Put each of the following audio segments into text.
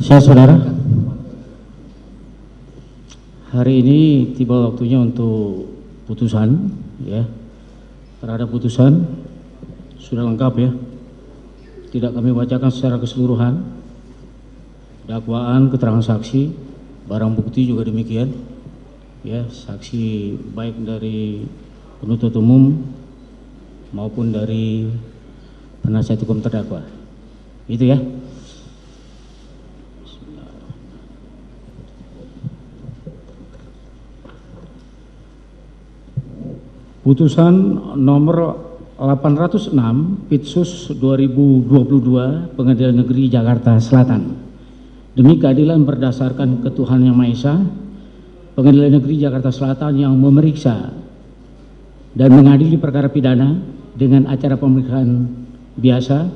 Saya saudara, hari ini tiba waktunya untuk putusan, ya. Terhadap putusan sudah lengkap, ya. Tidak kami bacakan secara keseluruhan. Dakwaan, keterangan saksi, barang bukti juga demikian, ya. Saksi baik dari penuntut umum maupun dari penasihat hukum terdakwa, itu ya. Putusan nomor 806 Pitsus 2022 Pengadilan Negeri Jakarta Selatan. Demi keadilan berdasarkan ketuhanan yang Maha Esa, Pengadilan Negeri Jakarta Selatan yang memeriksa dan mengadili perkara pidana dengan acara pemeriksaan biasa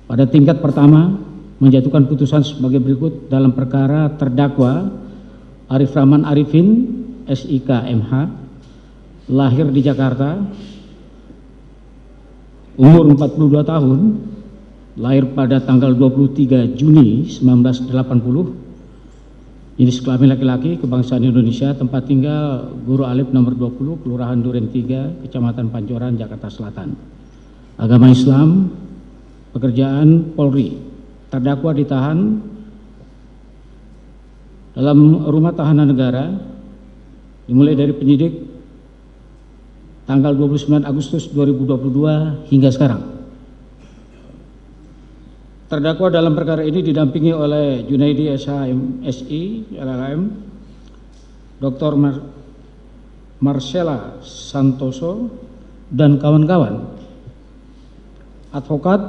pada tingkat pertama menjatuhkan putusan sebagai berikut dalam perkara terdakwa Arif Rahman Arifin SIK MH, lahir di Jakarta, umur 42 tahun, lahir pada tanggal 23 Juni 1980, jenis kelamin laki-laki, kebangsaan Indonesia, tempat tinggal Guru Alif nomor 20, Kelurahan Duren 3, Kecamatan Pancoran, Jakarta Selatan. Agama Islam, pekerjaan Polri. Terdakwa ditahan dalam rumah tahanan negara dimulai dari penyidik tanggal 29 Agustus 2022 hingga sekarang. Terdakwa dalam perkara ini didampingi oleh Junaidi SHMSI LLM, Dr. Marcella Santoso dan kawan-kawan, advokat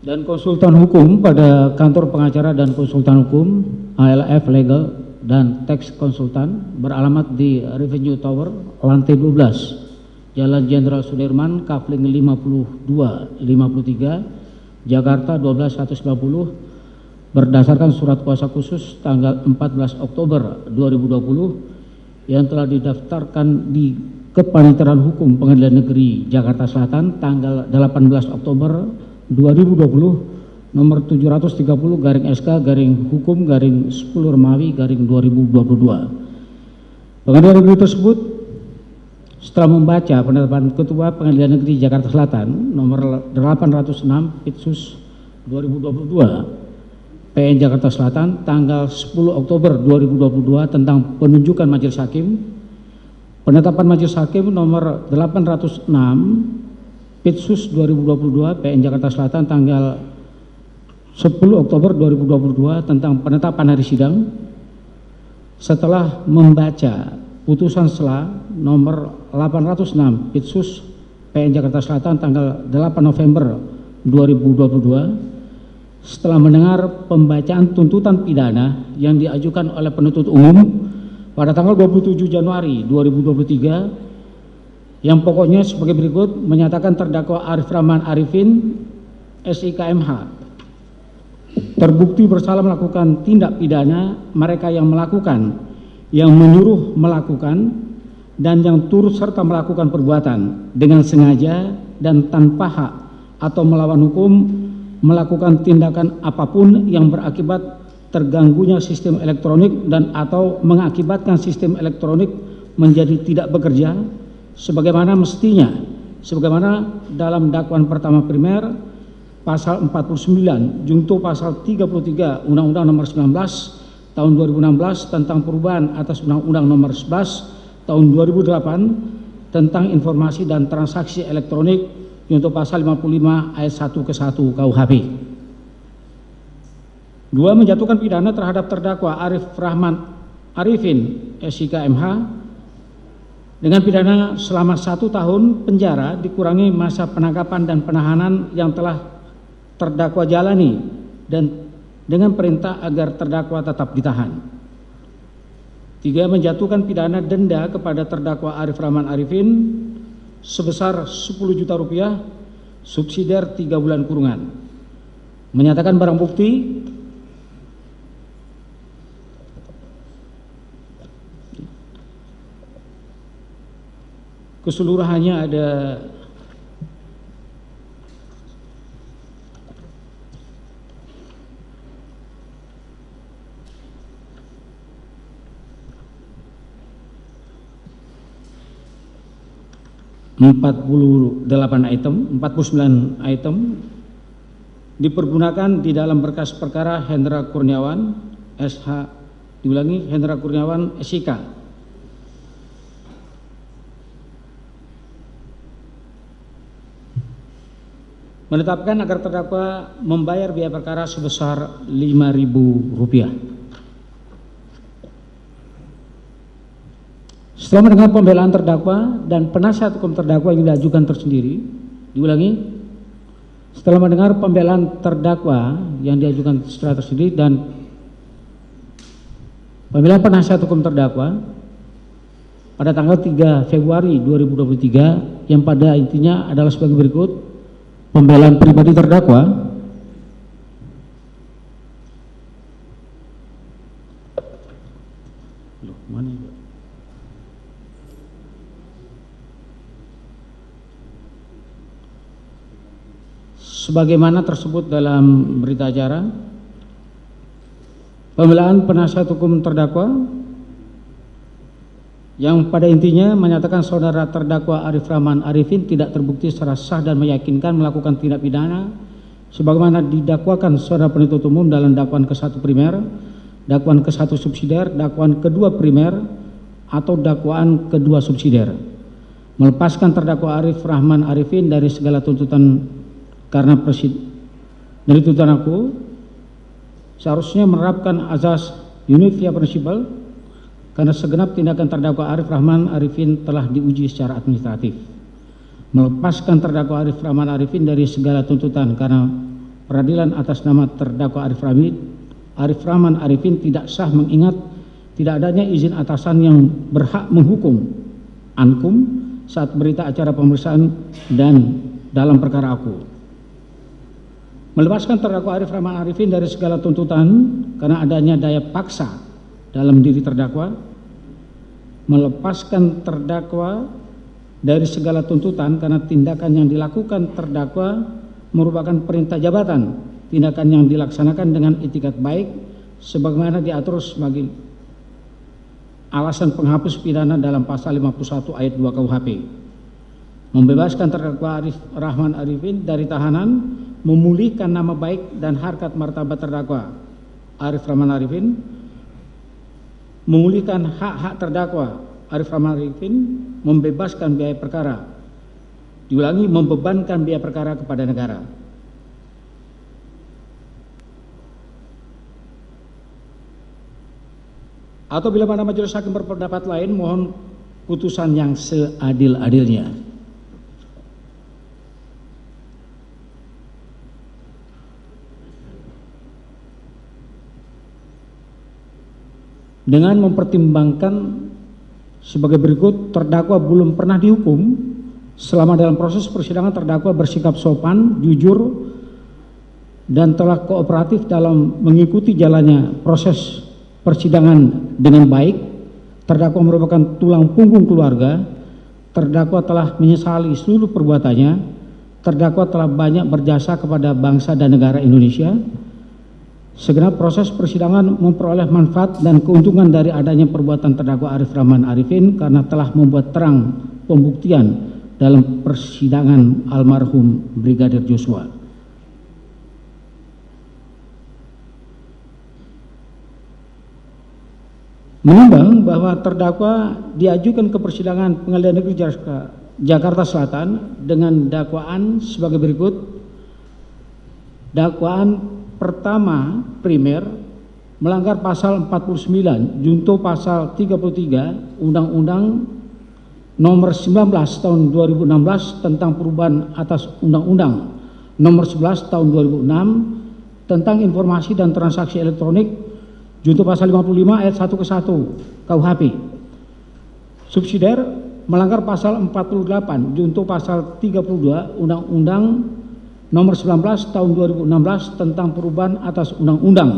dan konsultan hukum pada kantor pengacara dan konsultan hukum ALF Legal dan Tax Konsultan beralamat di Revenue Tower lantai 12 Jalan Jenderal Sudirman Kafling 52-53 Jakarta 12190 berdasarkan surat kuasa khusus tanggal 14 Oktober 2020 yang telah didaftarkan di Kepanitiaan Hukum Pengadilan Negeri Jakarta Selatan tanggal 18 Oktober 2020 nomor 730 garing SK garing hukum garing 10 Remawi garing 2022. Pengadilan negeri tersebut setelah membaca penetapan Ketua Pengadilan Negeri Jakarta Selatan nomor 806 Pitsus 2022 PN Jakarta Selatan tanggal 10 Oktober 2022 tentang penunjukan majelis hakim, penetapan majelis hakim nomor 806 Pitsus 2022 PN Jakarta Selatan tanggal 10 Oktober 2022 tentang penetapan hari sidang, setelah membaca putusan sela nomor 806 Pitsus PN Jakarta Selatan tanggal 8 November 2022, setelah mendengar pembacaan tuntutan pidana yang diajukan oleh penuntut umum pada tanggal 27 Januari 2023 yang pokoknya sebagai berikut, menyatakan terdakwa Arif Rahman Arifin SIK MH terbukti bersalah melakukan tindak pidana mereka yang melakukan, yang menyuruh melakukan, dan yang turut serta melakukan perbuatan dengan sengaja dan tanpa hak atau melawan hukum melakukan tindakan apapun yang berakibat terganggunya sistem elektronik dan atau mengakibatkan sistem elektronik menjadi tidak bekerja sebagaimana mestinya, sebagaimana dalam dakwaan pertama primer pasal 49 junto pasal 33 Undang-Undang nomor 19 tahun 2016 tentang perubahan atas Undang-Undang nomor 11 tahun 2008 tentang informasi dan transaksi elektronik junto pasal 55 ayat 1 ke 1 KUHP. 2. Menjatuhkan pidana terhadap terdakwa Arif Rahman Arifin SIK MH dengan pidana selama 1 tahun penjara dikurangi masa penangkapan dan penahanan yang telah terdakwa jalani dan dengan perintah agar terdakwa tetap ditahan. 3. Menjatuhkan pidana denda kepada terdakwa Arif Rahman Arifin sebesar 10 juta rupiah subsidiar 3 bulan kurungan. Menyatakan barang bukti keseluruhannya ada 49 item dipergunakan di dalam berkas perkara Hendra Kurniawan SH, diulangi, Hendra Kurniawan SIK, menetapkan agar terdakwa membayar biaya perkara sebesar Rp5.000. Setelah mendengar pembelaan terdakwa dan penasihat hukum terdakwa yang diajukan tersendiri, diulangi, setelah mendengar pembelaan terdakwa yang diajukan secara tersendiri dan pembelaan penasihat hukum terdakwa pada tanggal 3 Februari 2023 yang pada intinya adalah sebagai berikut. Pembelaan pribadi terdakwa, sebagaimana tersebut dalam berita acara. Pembelaan penasihat hukum terdakwa yang pada intinya menyatakan saudara terdakwa Arif Rahman Arifin tidak terbukti secara sah dan meyakinkan melakukan tindak pidana sebagaimana didakwakan saudara penuntut umum dalam dakwaan ke-1 primer, dakwaan ke-1 subsidiar, dakwaan ke-2 primer atau dakwaan ke-2 subsidiar, melepaskan terdakwa Arif Rahman Arifin dari segala tuntutan karena dari tuntutan aku seharusnya menerapkan azas unitia principle karena segenap tindakan terdakwa Arif Rahman Arifin telah diuji secara administratif. Melepaskan terdakwa Arif Rahman Arifin dari segala tuntutan karena peradilan atas nama terdakwa Arif Rahman Arifin tidak sah mengingat tidak adanya izin atasan yang berhak menghukum ankum saat berita acara pemeriksaan dan dalam perkara aku. Melepaskan terdakwa Arif Rahman Arifin dari segala tuntutan karena adanya daya paksa dalam diri terdakwa. Melepaskan terdakwa dari segala tuntutan karena tindakan yang dilakukan terdakwa merupakan perintah jabatan, tindakan yang dilaksanakan dengan itikat baik sebagaimana diatur sebagai alasan penghapus pidana dalam pasal 51 ayat 2 KUHP. Membebaskan terdakwa Arif Rahman Arifin dari tahanan, memulihkan nama baik dan harkat martabat terdakwa Arif Rahman Arifin, memulihkan hak-hak terdakwa Arif Rahman Arifin, membebaskan biaya perkara, diulangi, membebankan biaya perkara kepada negara. Atau bila mana majelis hakim berpendapat lain, mohon putusan yang seadil-adilnya. Dengan mempertimbangkan sebagai berikut, terdakwa belum pernah dihukum. Selama dalam proses persidangan terdakwa bersikap sopan, jujur, dan telah kooperatif dalam mengikuti jalannya proses persidangan dengan baik. Terdakwa merupakan tulang punggung keluarga. Terdakwa telah menyesali seluruh perbuatannya. Terdakwa telah banyak berjasa kepada bangsa dan negara Indonesia. Segenap proses persidangan memperoleh manfaat dan keuntungan dari adanya perbuatan terdakwa Arif Rahman Arifin karena telah membuat terang pembuktian dalam persidangan almarhum Brigadir Joshua. Menimbang bahwa terdakwa diajukan ke persidangan Pengadilan Negeri Jakarta Selatan dengan dakwaan sebagai berikut. Dakwaan pertama primer melanggar pasal 49 junto pasal 33 Undang-Undang nomor 19 tahun 2016 tentang perubahan atas Undang-Undang nomor 11 tahun 2006 tentang informasi dan transaksi elektronik junto pasal 55 ayat 1 ke 1 KUHP. Subsidiar melanggar pasal 48 junto pasal 32 Undang-Undang nomor 19 tahun 2016 tentang perubahan atas Undang-Undang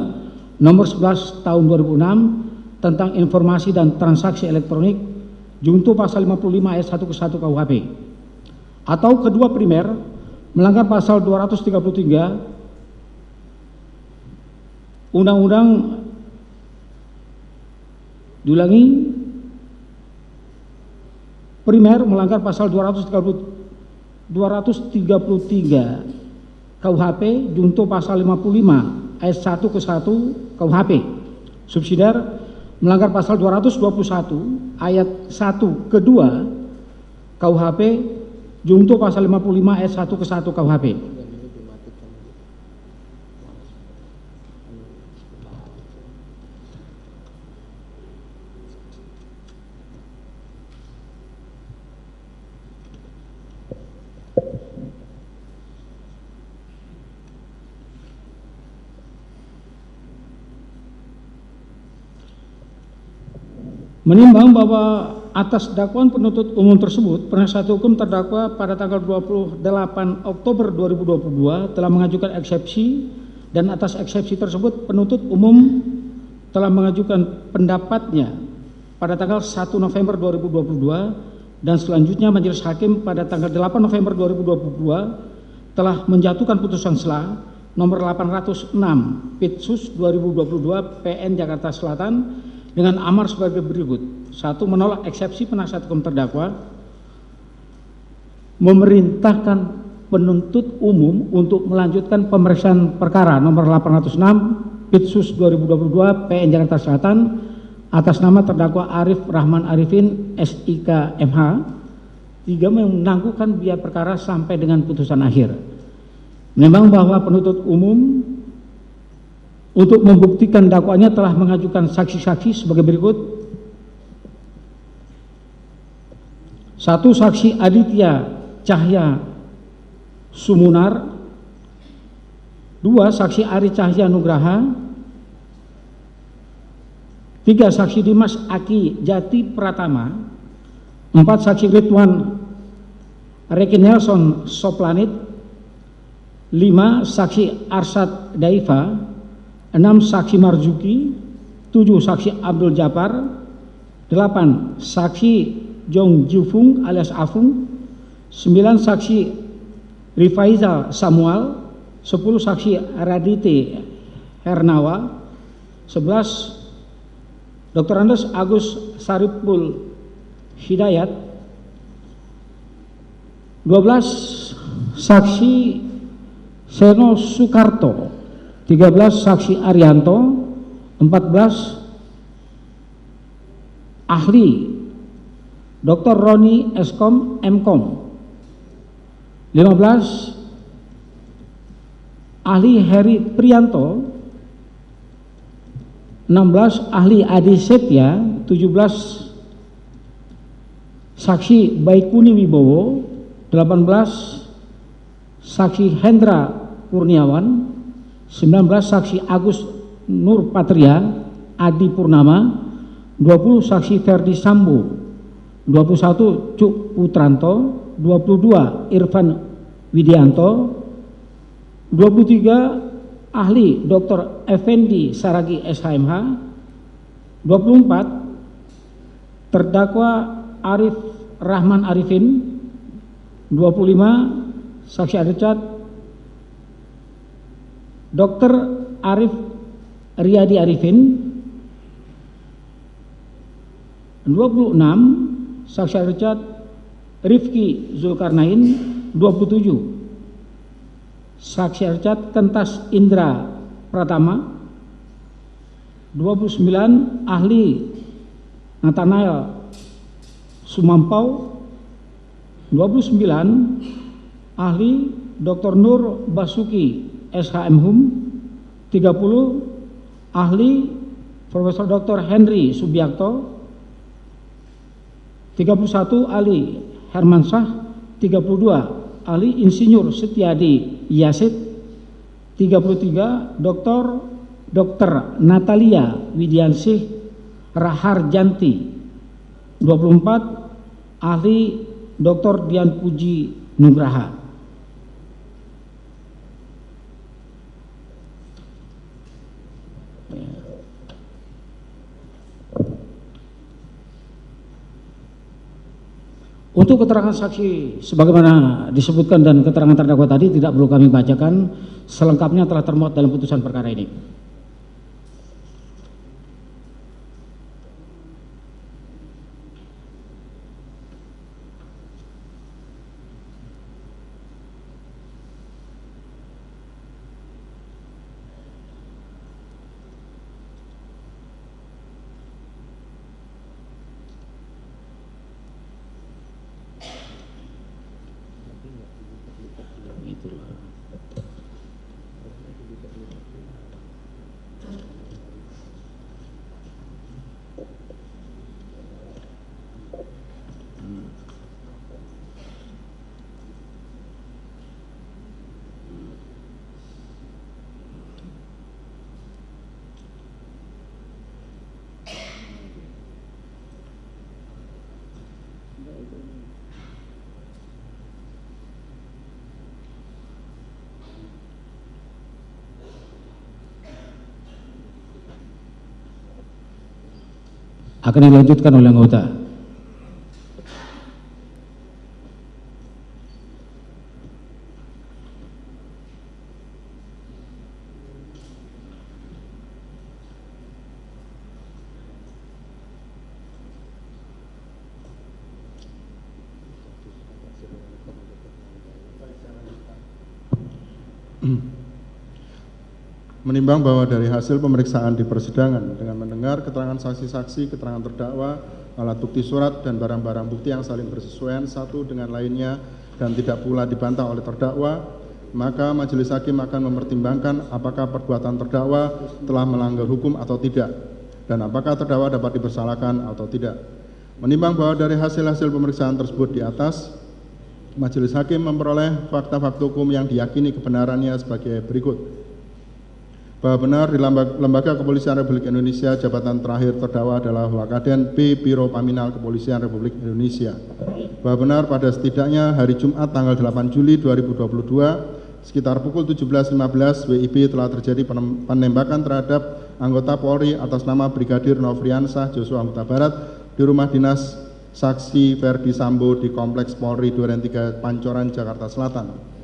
nomor 11 tahun 2006 tentang informasi dan transaksi elektronik junto pasal 55 ayat 1 ke 1 KUHP. Atau kedua primer melanggar pasal 233 Undang-Undang diulangi, primer melanggar pasal 233 KUHP junto pasal 55 ayat 1 ke 1 KUHP. Subsidiar melanggar pasal 221 ayat 1 ke 2 KUHP junto pasal 55 ayat 1 ke 1 KUHP. Menimbang bahwa atas dakwaan penuntut umum tersebut, penasihat hukum terdakwa pada tanggal 28 Oktober 2022 telah mengajukan eksepsi, dan atas eksepsi tersebut penuntut umum telah mengajukan pendapatnya pada tanggal 1 November 2022, dan selanjutnya majelis hakim pada tanggal 8 November 2022 telah menjatuhkan putusan sela nomor 806 Pitsus 2022 PN Jakarta Selatan dengan amar sebagai berikut. 1. Menolak eksepsi penasihat hukum terdakwa, memerintahkan penuntut umum untuk melanjutkan pemeriksaan perkara nomor 806 Pitsus 2022 PN Jakarta Selatan atas nama terdakwa Arif Rahman Arifin SIK MH. 3. Menangguhkan biaya perkara sampai dengan putusan akhir. Menimbang bahwa penuntut umum untuk membuktikan dakwaannya telah mengajukan saksi-saksi sebagai berikut. 1. Saksi Aditya Cahya Sumunar. 2. Saksi Ari Cahya Nugraha. 3. Saksi Dimas Aki Jati Pratama. 4. Saksi Ridwan Reki Nelson Soplanit. 5. Saksi Arsad Daifa. 6. Saksi Marzuki. 7. Saksi Abdul Jabbar. 8. Saksi Jong Jufung alias Afung. 9. Saksi Rifaizal Samuel. 10. Saksi Radite Hernawa. 11. Dr. Andes Agus Saripul Hidayat. 12. Saksi Seno Soekarto. 13. Saksi Arianto. 14. Ahli Dr. Roni Eskom Mkom. 15. Ahli Heri Prianto. 16. Ahli Adi Setya. 17. Saksi Baikuni Wibowo. 18. Saksi Hendra Kurniawan. 19. Saksi Agus Nur Patria Adi Purnama. 20. Saksi Ferdi Sambo. 21. Cuk Putranto. 22. Irfan Widianto. 23. Ahli Dr. Effendi Saragi SHMH. 24. Terdakwa Arif Rahman Arifin. 25. Saksi Richard Dr. Arif Riyadi Arifin. 26. Saksi Richard Rifki Zulkarnain. 27. Saksi Richard Kentas Indra Pratama. 29. Ahli Nathanael Sumampau. 29. Ahli Dr. Nur Basuki SHM Hum. 30. Ahli Profesor Dr. Henry Subiakto. 31. Ali Hermansyah. 32. Ahli Insinyur Setiadi Yasid. 33. Dr. Natalia Widiansih Raharjanti. 24. Ahli Dr. Dian Puji Nugraha. Untuk keterangan saksi sebagaimana disebutkan dan keterangan terdakwa tadi tidak perlu kami bacakan, selengkapnya telah termuat dalam putusan perkara ini. Akan dilanjutkan oleh anggota. Menimbang bahwa dari hasil pemeriksaan di persidangan dengan mendengar keterangan saksi-saksi, keterangan terdakwa, alat bukti surat dan barang-barang bukti yang saling bersesuaian satu dengan lainnya dan tidak pula dibantah oleh terdakwa, maka majelis hakim akan mempertimbangkan apakah perbuatan terdakwa telah melanggar hukum atau tidak dan apakah terdakwa dapat dipersalahkan atau tidak. Menimbang bahwa dari hasil-hasil pemeriksaan tersebut di atas, majelis hakim memperoleh fakta-fakta hukum yang diyakini kebenarannya sebagai berikut. Bahwa benar di Lembaga Kepolisian Republik Indonesia jabatan terakhir terdakwa adalah Wakaden B. Biro Paminal Kepolisian Republik Indonesia. Bahwa benar pada setidaknya hari Jumat tanggal 8 Juli 2022 sekitar pukul 17.15 WIB telah terjadi penembakan terhadap anggota Polri atas nama Brigadir Nofriansah Joshua Huta Barat di rumah dinas saksi Ferdi Sambo di Kompleks Polri Duren 3 Pancoran, Jakarta Selatan.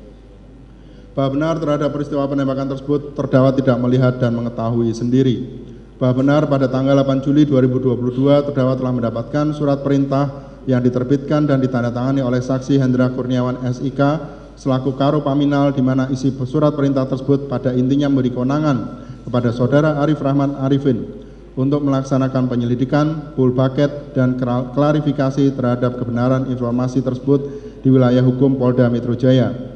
Bahwa benar terhadap peristiwa penembakan tersebut terdakwa tidak melihat dan mengetahui sendiri. Bahwa benar pada tanggal 8 Juli 2022 terdakwa telah mendapatkan surat perintah yang diterbitkan dan ditandatangani oleh saksi Hendra Kurniawan SIK selaku Karo Paminal, di mana isi surat perintah tersebut pada intinya memberi kewenangan kepada saudara Arif Rahman Arifin untuk melaksanakan penyelidikan, full bucket, dan klarifikasi terhadap kebenaran informasi tersebut di wilayah hukum Polda Metro Jaya.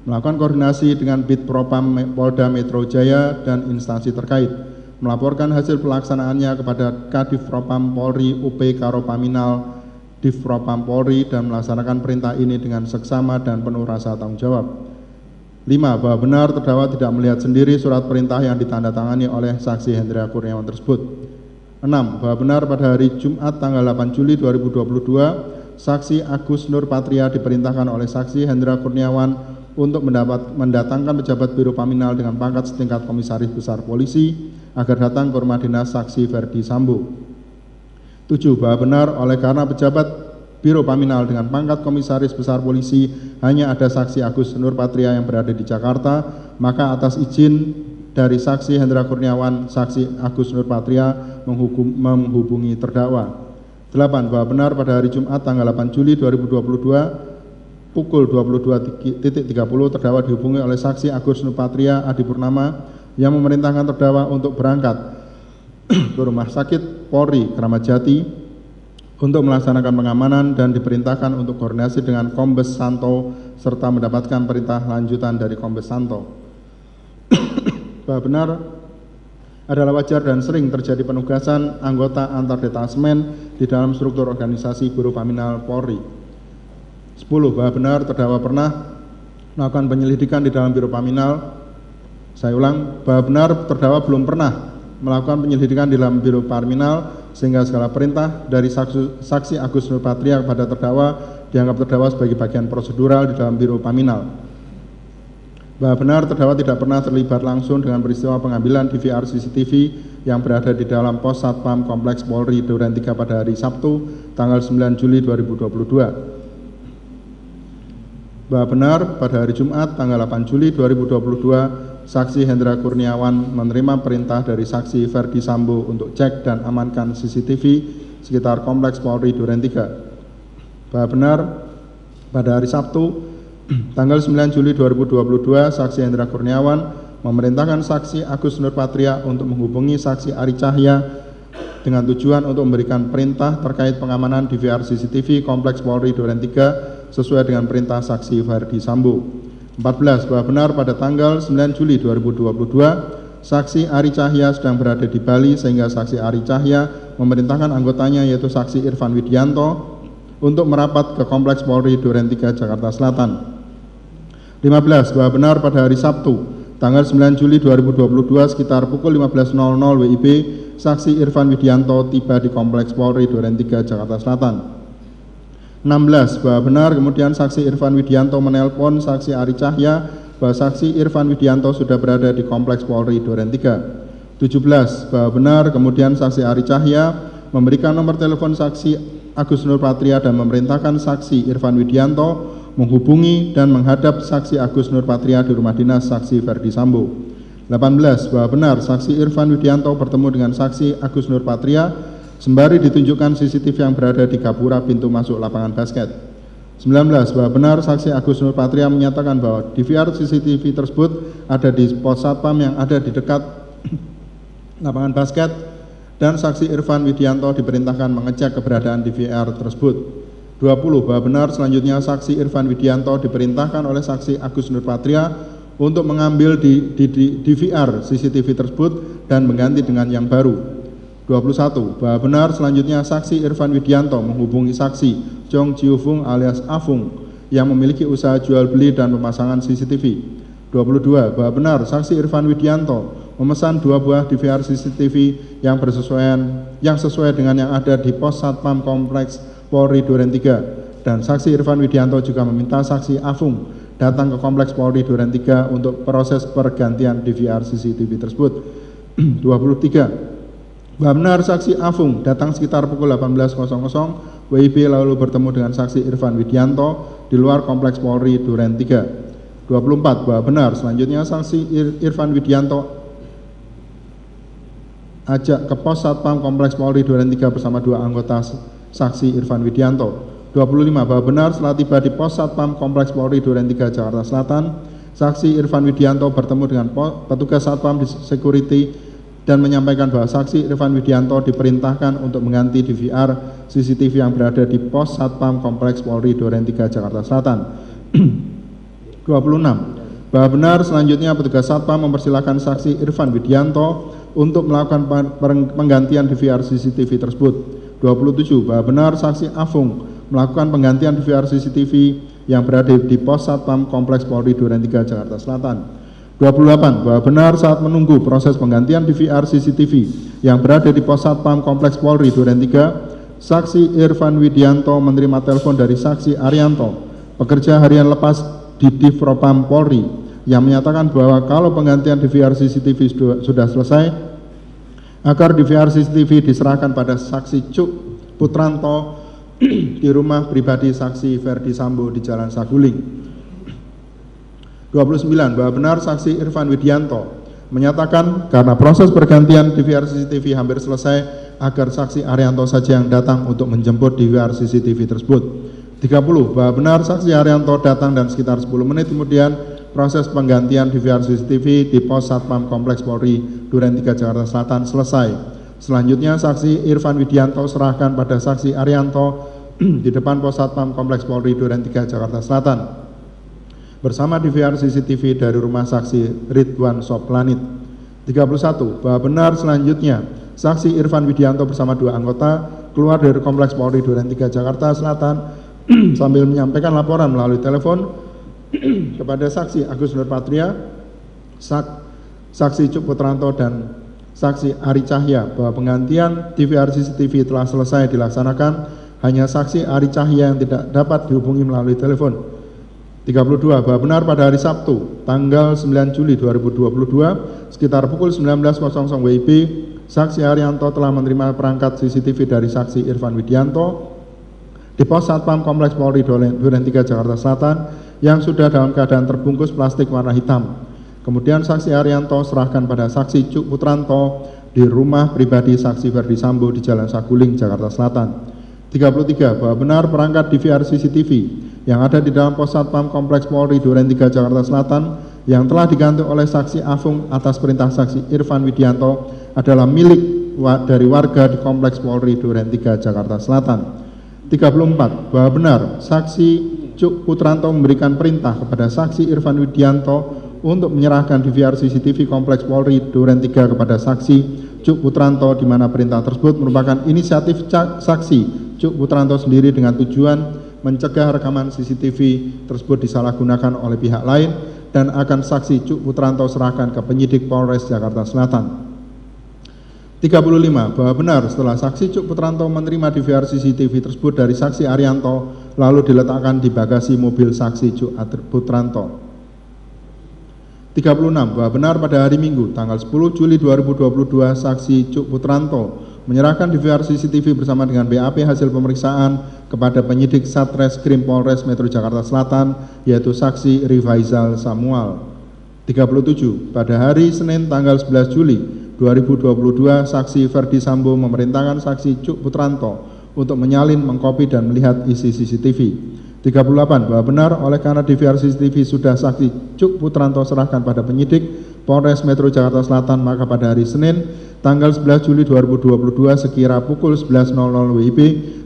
Melakukan koordinasi dengan Bid Propam Polda Metro Jaya dan instansi terkait, melaporkan hasil pelaksanaannya kepada Kadif Propam Polri UP Karo Paminal Div Propam Polri dan melaksanakan perintah ini dengan seksama dan penuh rasa tanggung jawab. 5. Bahwa benar terdakwa tidak melihat sendiri surat perintah yang ditandatangani oleh saksi Hendra Kurniawan tersebut. 6. Bahwa benar pada hari Jumat tanggal 8 Juli 2022 saksi Agus Nur Patria diperintahkan oleh saksi Hendra Kurniawan untuk mendatangkan pejabat Biro Paminal dengan pangkat setingkat Komisaris Besar Polisi agar datang ke rumah dinas saksi Ferdi Sambo. 7. Bahwa benar oleh karena pejabat Biro Paminal dengan pangkat Komisaris Besar Polisi hanya ada saksi Agus Nur Patria yang berada di Jakarta, maka atas izin dari saksi Hendra Kurniawan, saksi Agus Nur Patria menghubungi terdakwa. 8. Bahwa benar pada hari Jumat tanggal 8 Juli 2022 pukul 22.30 terdakwa dihubungi oleh saksi Agus Nur Patria Adi Purnama yang memerintahkan terdakwa untuk berangkat ke rumah sakit Polri Kramat Jati untuk melaksanakan pengamanan dan diperintahkan untuk koordinasi dengan Kombes Santo serta mendapatkan perintah lanjutan dari Kombes Santo. Bahwa benar adalah wajar dan sering terjadi penugasan anggota antar detasmen di dalam struktur organisasi Biro Paminal Polri. 10. Bahwa benar terdakwa pernah melakukan penyelidikan di dalam Biro Paminal. Saya ulang, bahwa benar terdakwa belum pernah melakukan penyelidikan di dalam Biro Paminal sehingga segala perintah dari saksi Agus Nur Patria kepada terdakwa dianggap terdakwa sebagai bagian prosedural di dalam Biro Paminal. Bahwa benar terdakwa tidak pernah terlibat langsung dengan peristiwa pengambilan DVR CCTV yang berada di dalam pos Satpam Kompleks Polri Duren 3 pada hari Sabtu tanggal 9 Juli 2022. Bahwa benar pada hari Jumat tanggal 8 Juli 2022 Saksi Hendra Kurniawan menerima perintah dari Saksi Ferdi Sambo untuk cek dan amankan CCTV sekitar Kompleks Polri Duren 3. Bahwa benar pada hari Sabtu tanggal 9 Juli 2022 Saksi Hendra Kurniawan memerintahkan Saksi Agus Nurpatria untuk menghubungi Saksi Ari Cahya dengan tujuan untuk memberikan perintah terkait pengamanan DVR CCTV Kompleks Polri Duren 3 sesuai dengan perintah Saksi Ferdi Sambo. 14. Bahwa benar pada tanggal 9 Juli 2022 Saksi Ari Cahya sedang berada di Bali sehingga Saksi Ari Cahya memerintahkan anggotanya yaitu Saksi Irfan Widianto untuk merapat ke Kompleks Polri Duren 3 Jakarta Selatan. 15. Bahwa benar pada hari Sabtu tanggal 9 Juli 2022 sekitar pukul 15.00 WIB Saksi Irfan Widianto tiba di Kompleks Polri Duren 3 Jakarta Selatan. 16. Bahwa benar kemudian Saksi Irfan Widianto menelpon Saksi Ari Cahya bahwa Saksi Irfan Widianto sudah berada di Kompleks Polri Duren 3. 17. Bahwa benar kemudian Saksi Ari Cahya memberikan nomor telepon Saksi Agus Nurpatria dan memerintahkan Saksi Irfan Widianto menghubungi dan menghadap Saksi Agus Nurpatria di rumah dinas Saksi Ferdi Sambo. 18. Bahwa benar Saksi Irfan Widianto bertemu dengan Saksi Agus Nurpatria sembari ditunjukkan CCTV yang berada di gapura pintu masuk lapangan basket. 19. Bahwa benar Saksi Agus Nurpatria menyatakan bahwa DVR CCTV tersebut ada di pos satpam yang ada di dekat lapangan basket dan Saksi Irfan Widianto diperintahkan mengecek keberadaan DVR tersebut. 20. Bahwa benar selanjutnya Saksi Irfan Widianto diperintahkan oleh Saksi Agus Nurpatria untuk mengambil di DVR CCTV tersebut dan mengganti dengan yang baru. 21. Bahwa benar selanjutnya Saksi Irfan Widianto menghubungi Saksi Chong Jiufung alias Afung yang memiliki usaha jual beli dan pemasangan CCTV. 22. Bahwa benar Saksi Irfan Widianto memesan 2 buah DVR CCTV yang sesuai dengan yang ada di pos satpam Kompleks Polri Duren 3 dan Saksi Irfan Widianto juga meminta Saksi Afung datang ke Kompleks Polri Duren 3 untuk proses pergantian DVR CCTV tersebut. 23. Bahwa benar Saksi Afung datang sekitar pukul 18.00 WIB lalu bertemu dengan Saksi Irfan Widianto di luar Kompleks Polri Duren 3. 24. Bahwa benar selanjutnya Saksi Irfan Widianto ajak ke pos satpam Kompleks Polri Duren 3 bersama 2 anggota Saksi Irfan Widianto. 25. Bahwa benar setelah tiba di pos satpam Kompleks Polri Duren 3 Jakarta Selatan Saksi Irfan Widianto bertemu dengan petugas satpam di security dan menyampaikan bahwa Saksi Irfan Widianto diperintahkan untuk mengganti DVR CCTV yang berada di pos satpam Kompleks Polri Duren 3 Jakarta Selatan. 26. Bahwa benar selanjutnya petugas satpam mempersilahkan Saksi Irfan Widianto untuk melakukan penggantian DVR CCTV tersebut. 27. Bahwa benar Saksi Afung melakukan penggantian DVR CCTV yang berada di pos satpam Kompleks Polri Duren 3 Jakarta Selatan. 28. Bahwa benar saat menunggu proses penggantian DVR CCTV yang berada di pos satpam Kompleks Polri Duren 3, Saksi Irfan Widianto menerima telepon dari Saksi Arianto, pekerja harian lepas di Divpropam Polri, yang menyatakan bahwa kalau penggantian DVR CCTV sudah selesai, agar DVR CCTV diserahkan pada Saksi Cuk Putranto di rumah pribadi Saksi Ferdi Sambo di Jalan Saguling. 29. Bahwa benar Saksi Irfan Widianto menyatakan karena proses pergantian DVR CCTV hampir selesai agar Saksi Arianto saja yang datang untuk menjemput DVR CCTV tersebut. 30. Bahwa benar Saksi Arianto datang dan sekitar 10 menit kemudian proses penggantian DVR CCTV di pos satpam Kompleks Polri Duren 3 Jakarta Selatan selesai. Selanjutnya Saksi Irfan Widianto serahkan pada Saksi Arianto di depan pos satpam Kompleks Polri Duren 3 Jakarta Selatan bersama DVR CCTV dari rumah Saksi Ridwan Soplanit. 31. Bahwa benar selanjutnya Saksi Irfan Widianto bersama 2 anggota keluar dari Kompleks Polri Duren 3 Jakarta Selatan sambil menyampaikan laporan melalui telepon kepada Saksi Agus Nurpatria, Saksi Cuk Putranto dan Saksi Ari Cahya bahwa penggantian DVR CCTV telah selesai dilaksanakan, hanya Saksi Ari Cahya yang tidak dapat dihubungi melalui telepon. 32. Bahwa benar pada hari Sabtu tanggal 9 Juli 2022 sekitar pukul 19.00 WIB Saksi Arianto telah menerima perangkat CCTV dari Saksi Irfan Widianto di pos satpam Kompleks Polri Duren 3 Jakarta Selatan yang sudah dalam keadaan terbungkus plastik warna hitam. Kemudian saksi Arianto serahkan pada saksi Cuk Putranto di rumah pribadi saksi Ferdi Sambo di Jalan Saguling, Jakarta Selatan. 33. Bahwa benar perangkat DVR CCTV yang ada di dalam pos Satpam Kompleks Polri Duren 3 Jakarta Selatan yang telah digantung oleh saksi Afung atas perintah saksi Irfan Widianto adalah milik dari warga di Kompleks Polri Duren 3 Jakarta Selatan. 34. Bahwa benar saksi Cuk Putranto memberikan perintah kepada saksi Irfan Widianto untuk menyerahkan DVR CCTV Kompleks Polri Duren 3 kepada saksi Cuk Putranto, di mana perintah tersebut merupakan inisiatif saksi Cuk Putranto sendiri dengan tujuan mencegah rekaman CCTV tersebut disalahgunakan oleh pihak lain dan akan saksi Cuk Putranto serahkan ke penyidik Polres Jakarta Selatan. 35. Bahwa benar setelah saksi Cuk Putranto menerima DVR CCTV tersebut dari saksi Arianto lalu diletakkan di bagasi mobil saksi Cuk Putranto. 36. Bahwa benar pada hari Minggu tanggal 10 Juli 2022 saksi Cuk Putranto menyerahkan DVR CCTV bersama dengan BAP hasil pemeriksaan kepada penyidik Satreskrim Polres Metro Jakarta Selatan yaitu saksi Rifaizal Samuel. 37. Pada hari Senin tanggal 11 Juli 2022 saksi Ferdi Sambo memerintahkan saksi Cuk Putranto untuk menyalin, mengkopi dan melihat isi CCTV. 38. Bahwa benar oleh karena DVR CCTV sudah saksi Cuk Putranto serahkan pada penyidik Polres Metro Jakarta Selatan, maka pada hari Senin tanggal 11 Juli 2022 sekira pukul 11.00 WIB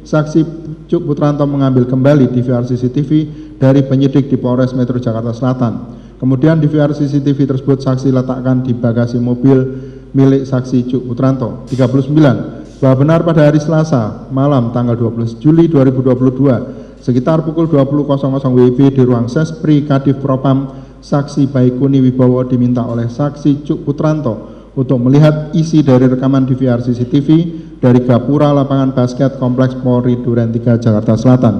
saksi Cuk Putranto mengambil kembali DVR CCTV dari penyidik di Polres Metro Jakarta Selatan. Kemudian DVR CCTV tersebut saksi letakkan di bagasi mobil milik saksi Cuk Putranto. 39. Bahwa benar pada hari Selasa malam tanggal 12 Juli 2022 sekitar pukul 20.00 WIB di ruang Sespri Kadif Propam saksi Baikuni Wibowo diminta oleh saksi Cuk Putranto untuk melihat isi dari rekaman DVR CCTV dari gapura lapangan basket Kompleks Polri Duren 3 Jakarta Selatan.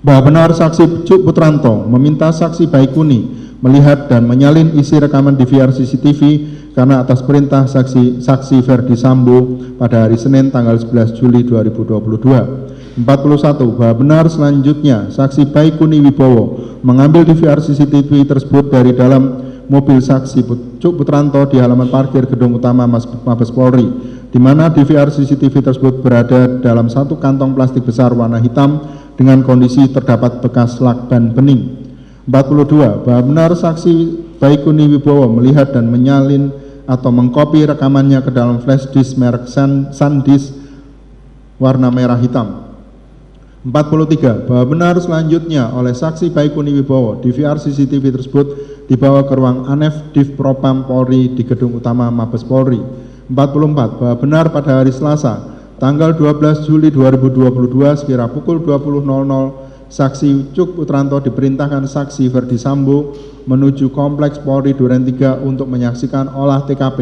Bahwa benar saksi Cuk Putranto meminta saksi Baikuni melihat dan menyalin isi rekaman DVR CCTV karena atas perintah saksi Ferdi Sambo pada hari Senin tanggal 11 Juli 2022. 41. Bahwa benar selanjutnya saksi Baikuni Wibowo mengambil DVR CCTV tersebut dari dalam mobil saksi Cuk Putranto di halaman parkir gedung utama Mabes Polri, di mana DVR CCTV tersebut berada dalam satu kantong plastik besar warna hitam dengan kondisi terdapat bekas lakban bening. 42. Bahwa benar saksi Baikuni Wibowo melihat dan menyalin atau mengkopi rekamannya ke dalam flash disk merek SanDisk warna merah hitam. 43. Bahwa benar selanjutnya oleh saksi Baikuni Wibowo DVR CCTV tersebut dibawa ke ruang Anef Div Propam Polri di gedung utama Mabes Polri. 44. Bahwa benar pada hari Selasa tanggal 12 Juli 2022 sekira pukul 20.00 saksi Cuk Putranto diperintahkan saksi Ferdi Sambo menuju Kompleks Polri Duren 3 untuk menyaksikan olah TKP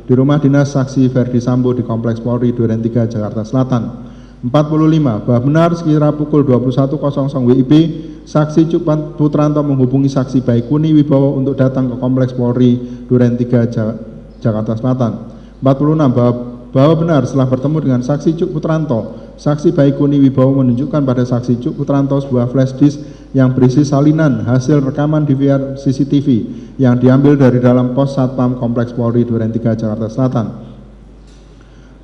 di rumah dinas saksi Ferdi Sambo di Kompleks Polri Duren 3 Jakarta Selatan. 45. Bahwa benar sekira pukul 21.00 WIB saksi Cuk Putranto menghubungi saksi Baikuni Wibowo untuk datang ke Kompleks Polri Duren 3 Jakarta Selatan. 46. Bahwa benar setelah bertemu dengan saksi Cuk Putranto, saksi Baikuni Wibowo menunjukkan pada saksi Cuk Putranto sebuah flash disk yang berisi salinan hasil rekaman DVR CCTV yang diambil dari dalam pos Satpam Kompleks Polri Duren 3 Jakarta Selatan.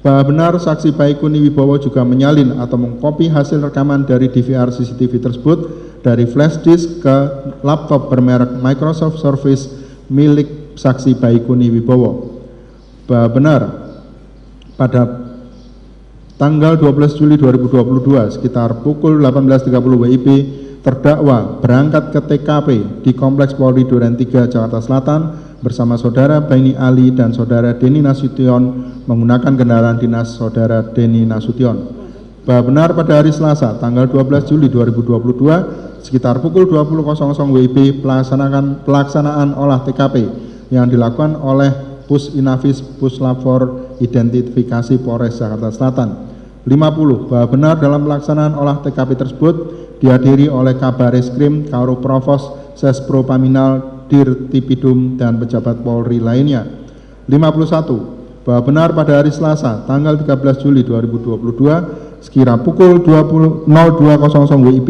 Bahwa benar saksi Baikuni Wibowo juga menyalin atau mengkopi hasil rekaman dari DVR CCTV tersebut dari flash disk ke laptop bermerek Microsoft Surface milik saksi Baikuni Wibowo. Bahwa benar pada tanggal 12 Juli 2022 sekitar pukul 18.30 WIB terdakwa berangkat ke TKP di Kompleks Polri Duren 3 Jakarta Selatan bersama saudara Baini Ali dan saudara Deni Nasution menggunakan kendaraan dinas saudara Deni Nasution. Bahwa benar pada hari Selasa tanggal 12 Juli 2022 sekitar pukul 20.00 WIB pelaksanaan olah TKP yang dilakukan oleh Pus Inafis Puslapfor Identifikasi Polres Jakarta Selatan. 50. Bahwa benar dalam pelaksanaan olah TKP tersebut dihadiri oleh Kabareskrim, Karo Provos, Sespro Paminal, Dirtipidum dan pejabat Polri lainnya. 51. Bahwa benar pada hari Selasa tanggal 13 Juli 2022 sekira pukul 02.00 WIB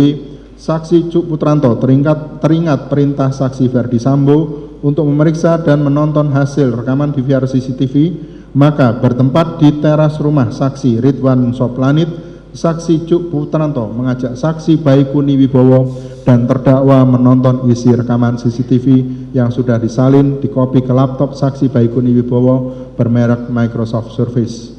Saksi Cuk Putranto teringat perintah saksi Ferdi Sambo untuk memeriksa dan menonton hasil rekaman DVR CCTV, maka bertempat di teras rumah saksi Ridwan Soplanit, saksi Cuk Putranto mengajak saksi Baikuni Wibowo dan terdakwa menonton isi rekaman CCTV yang sudah disalin dikopi ke laptop saksi Baikuni Wibowo bermerek Microsoft Surface.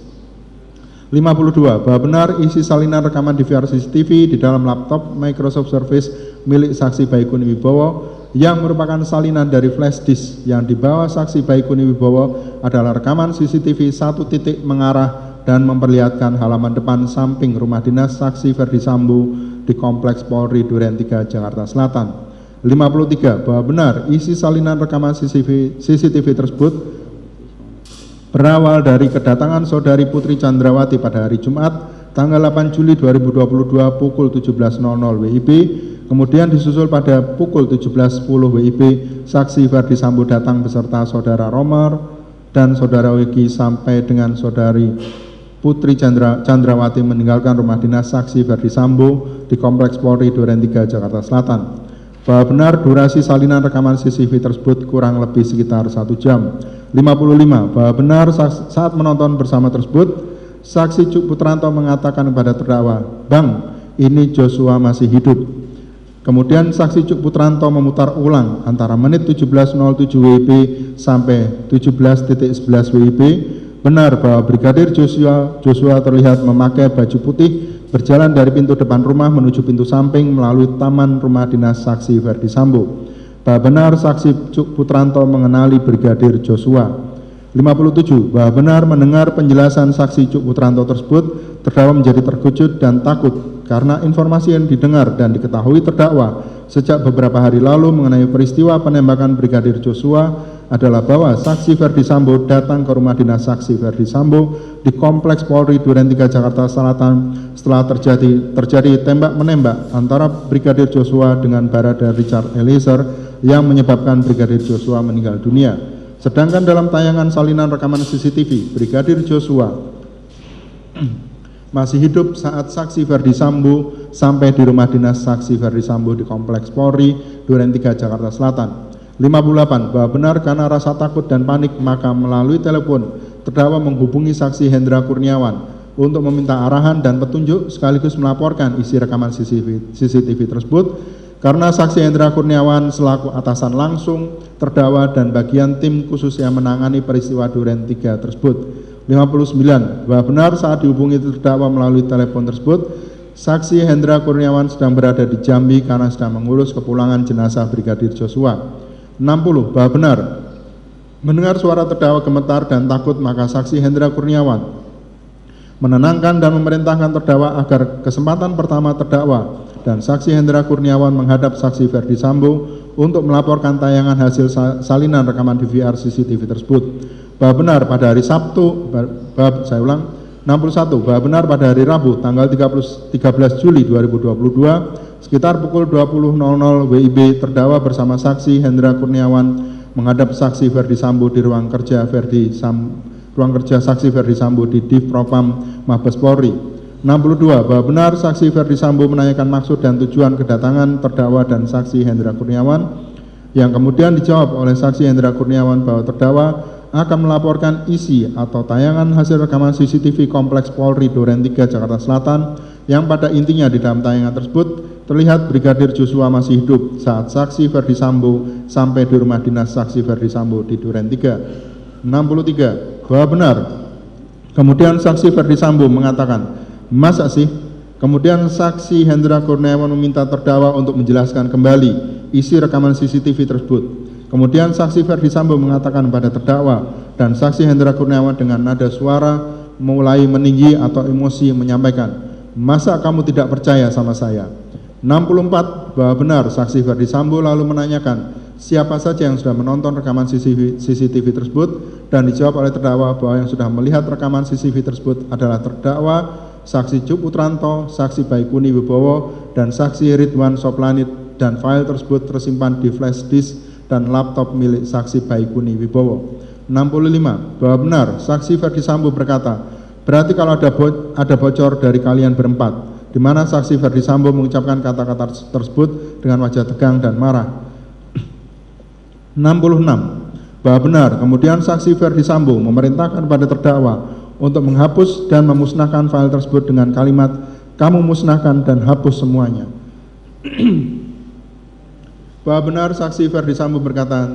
52. Bahwa benar isi salinan rekaman DVR CCTV di dalam laptop Microsoft Surface milik saksi Baikuni Wibowo yang merupakan salinan dari flash disk yang dibawa saksi Baikuni Wibowo adalah rekaman CCTV satu titik mengarah dan memperlihatkan halaman depan samping rumah dinas saksi Ferdi Sambo di Kompleks Polri Duren 3 Jakarta Selatan. 53. Bahwa benar isi salinan rekaman CCTV tersebut berawal dari kedatangan saudari Putri Chandrawati pada hari Jumat tanggal 8 Juli 2022 pukul 17.00 WIB, kemudian disusul pada pukul 17.10 WIB saksi Ferdi Sambo datang beserta saudara Romer dan saudara Weki sampai dengan saudari Putri Chandrawati meninggalkan rumah dinas saksi Ferdi Sambo di Kompleks Polri Duren 3 Jakarta Selatan. Bahwa benar durasi salinan rekaman CCTV tersebut kurang lebih sekitar 1 jam. 55. Bahwa benar saat menonton bersama tersebut, saksi Cuk Putranto mengatakan kepada terdakwa, "Bang, ini Joshua masih hidup." Kemudian saksi Cuk Putranto memutar ulang antara menit 17.07 WIB sampai 17.11 WIB. Benar bahwa Brigadir Joshua terlihat memakai baju putih berjalan dari pintu depan rumah menuju pintu samping melalui taman rumah dinas saksi Ferdi Sambo. Bahwa benar saksi Cuk Putranto mengenali Brigadir Joshua. 57. Bahwa benar mendengar penjelasan saksi Cuk Putranto tersebut, terdakwa menjadi terkejut dan takut karena informasi yang didengar dan diketahui terdakwa sejak beberapa hari lalu mengenai peristiwa penembakan Brigadir Joshua adalah bahwa saksi Ferdi Sambo datang ke rumah dinas saksi Ferdi Sambo di Kompleks Polri Duren 3 Jakarta Selatan setelah terjadi tembak-menembak antara Brigadir Joshua dengan Barada Richard Eliezer yang menyebabkan Brigadir Joshua meninggal dunia. Sedangkan dalam tayangan salinan rekaman CCTV, Brigadir Joshua masih hidup saat saksi Ferdi Sambo sampai di rumah dinas saksi Ferdi Sambo di Kompleks Polri Duren 3 Jakarta Selatan. 58. Bahwa benar karena rasa takut dan panik maka melalui telepon terdakwa menghubungi saksi Hendra Kurniawan untuk meminta arahan dan petunjuk sekaligus melaporkan isi rekaman CCTV tersebut karena saksi Hendra Kurniawan selaku atasan langsung terdakwa dan bagian tim khusus yang menangani peristiwa Duren 3 tersebut. 59. Bahwa benar saat dihubungi terdakwa melalui telepon tersebut, saksi Hendra Kurniawan sedang berada di Jambi karena sedang mengurus kepulangan jenazah Brigadir Joshua. 60. Bahwa benar mendengar suara terdakwa gemetar dan takut maka saksi Hendra Kurniawan menenangkan dan memerintahkan terdakwa agar kesempatan pertama terdakwa dan saksi Hendra Kurniawan menghadap saksi Ferdi Sambo untuk melaporkan tayangan hasil salinan rekaman DVR CCTV tersebut. Bahwa benar pada hari Sabtu, 61. Bahwa benar pada hari Rabu tanggal 13 Juli 2022 sekitar pukul 20.00 WIB terdakwa bersama saksi Hendra Kurniawan menghadap saksi Ferdi Sambo di ruang kerja saksi Ferdi Sambo di Divpropam Mabes Polri. 62. Bahwa benar saksi Ferdi Sambo menanyakan maksud dan tujuan kedatangan terdakwa dan saksi Hendra Kurniawan yang kemudian dijawab oleh saksi Hendra Kurniawan bahwa terdakwa akan melaporkan isi atau tayangan hasil rekaman CCTV Kompleks Polri Duren 3 Jakarta Selatan yang pada intinya di dalam tayangan tersebut terlihat Brigadir Joshua masih hidup saat saksi Ferdi Sambo sampai di rumah dinas saksi Ferdi Sambo di Duren 3. 63. Bahwa benar kemudian saksi Ferdi Sambo mengatakan, "Masa sih?" Kemudian saksi Hendra Kurniawan meminta terdakwa untuk menjelaskan kembali isi rekaman CCTV tersebut. Kemudian saksi Ferdi Sambo mengatakan kepada terdakwa dan saksi Hendra Kurniawan dengan nada suara mulai meninggi atau emosi menyampaikan, "Masa kamu tidak percaya sama saya?" 64. Bahwa benar saksi Ferdi Sambo lalu menanyakan siapa saja yang sudah menonton rekaman CCTV tersebut dan dijawab oleh terdakwa bahwa yang sudah melihat rekaman CCTV tersebut adalah terdakwa, saksi Cuk Putranto, saksi Baikuni Wibowo, dan saksi Ridwan Soplanit, dan file tersebut tersimpan di flash disk dan laptop milik saksi Baikuni Wibowo. 65. Bahwa benar saksi Ferdi Sambo berkata, "Berarti kalau ada bocor dari kalian berempat, di mana saksi Ferdi Sambo mengucapkan kata-kata tersebut dengan wajah tegang dan marah. 66. Bahwa benar, kemudian saksi Ferdi Sambo memerintahkan pada terdakwa untuk menghapus dan memusnahkan file tersebut dengan kalimat, "Kamu musnahkan dan hapus semuanya." Bahwa benar, saksi Ferdi Sambo berkata,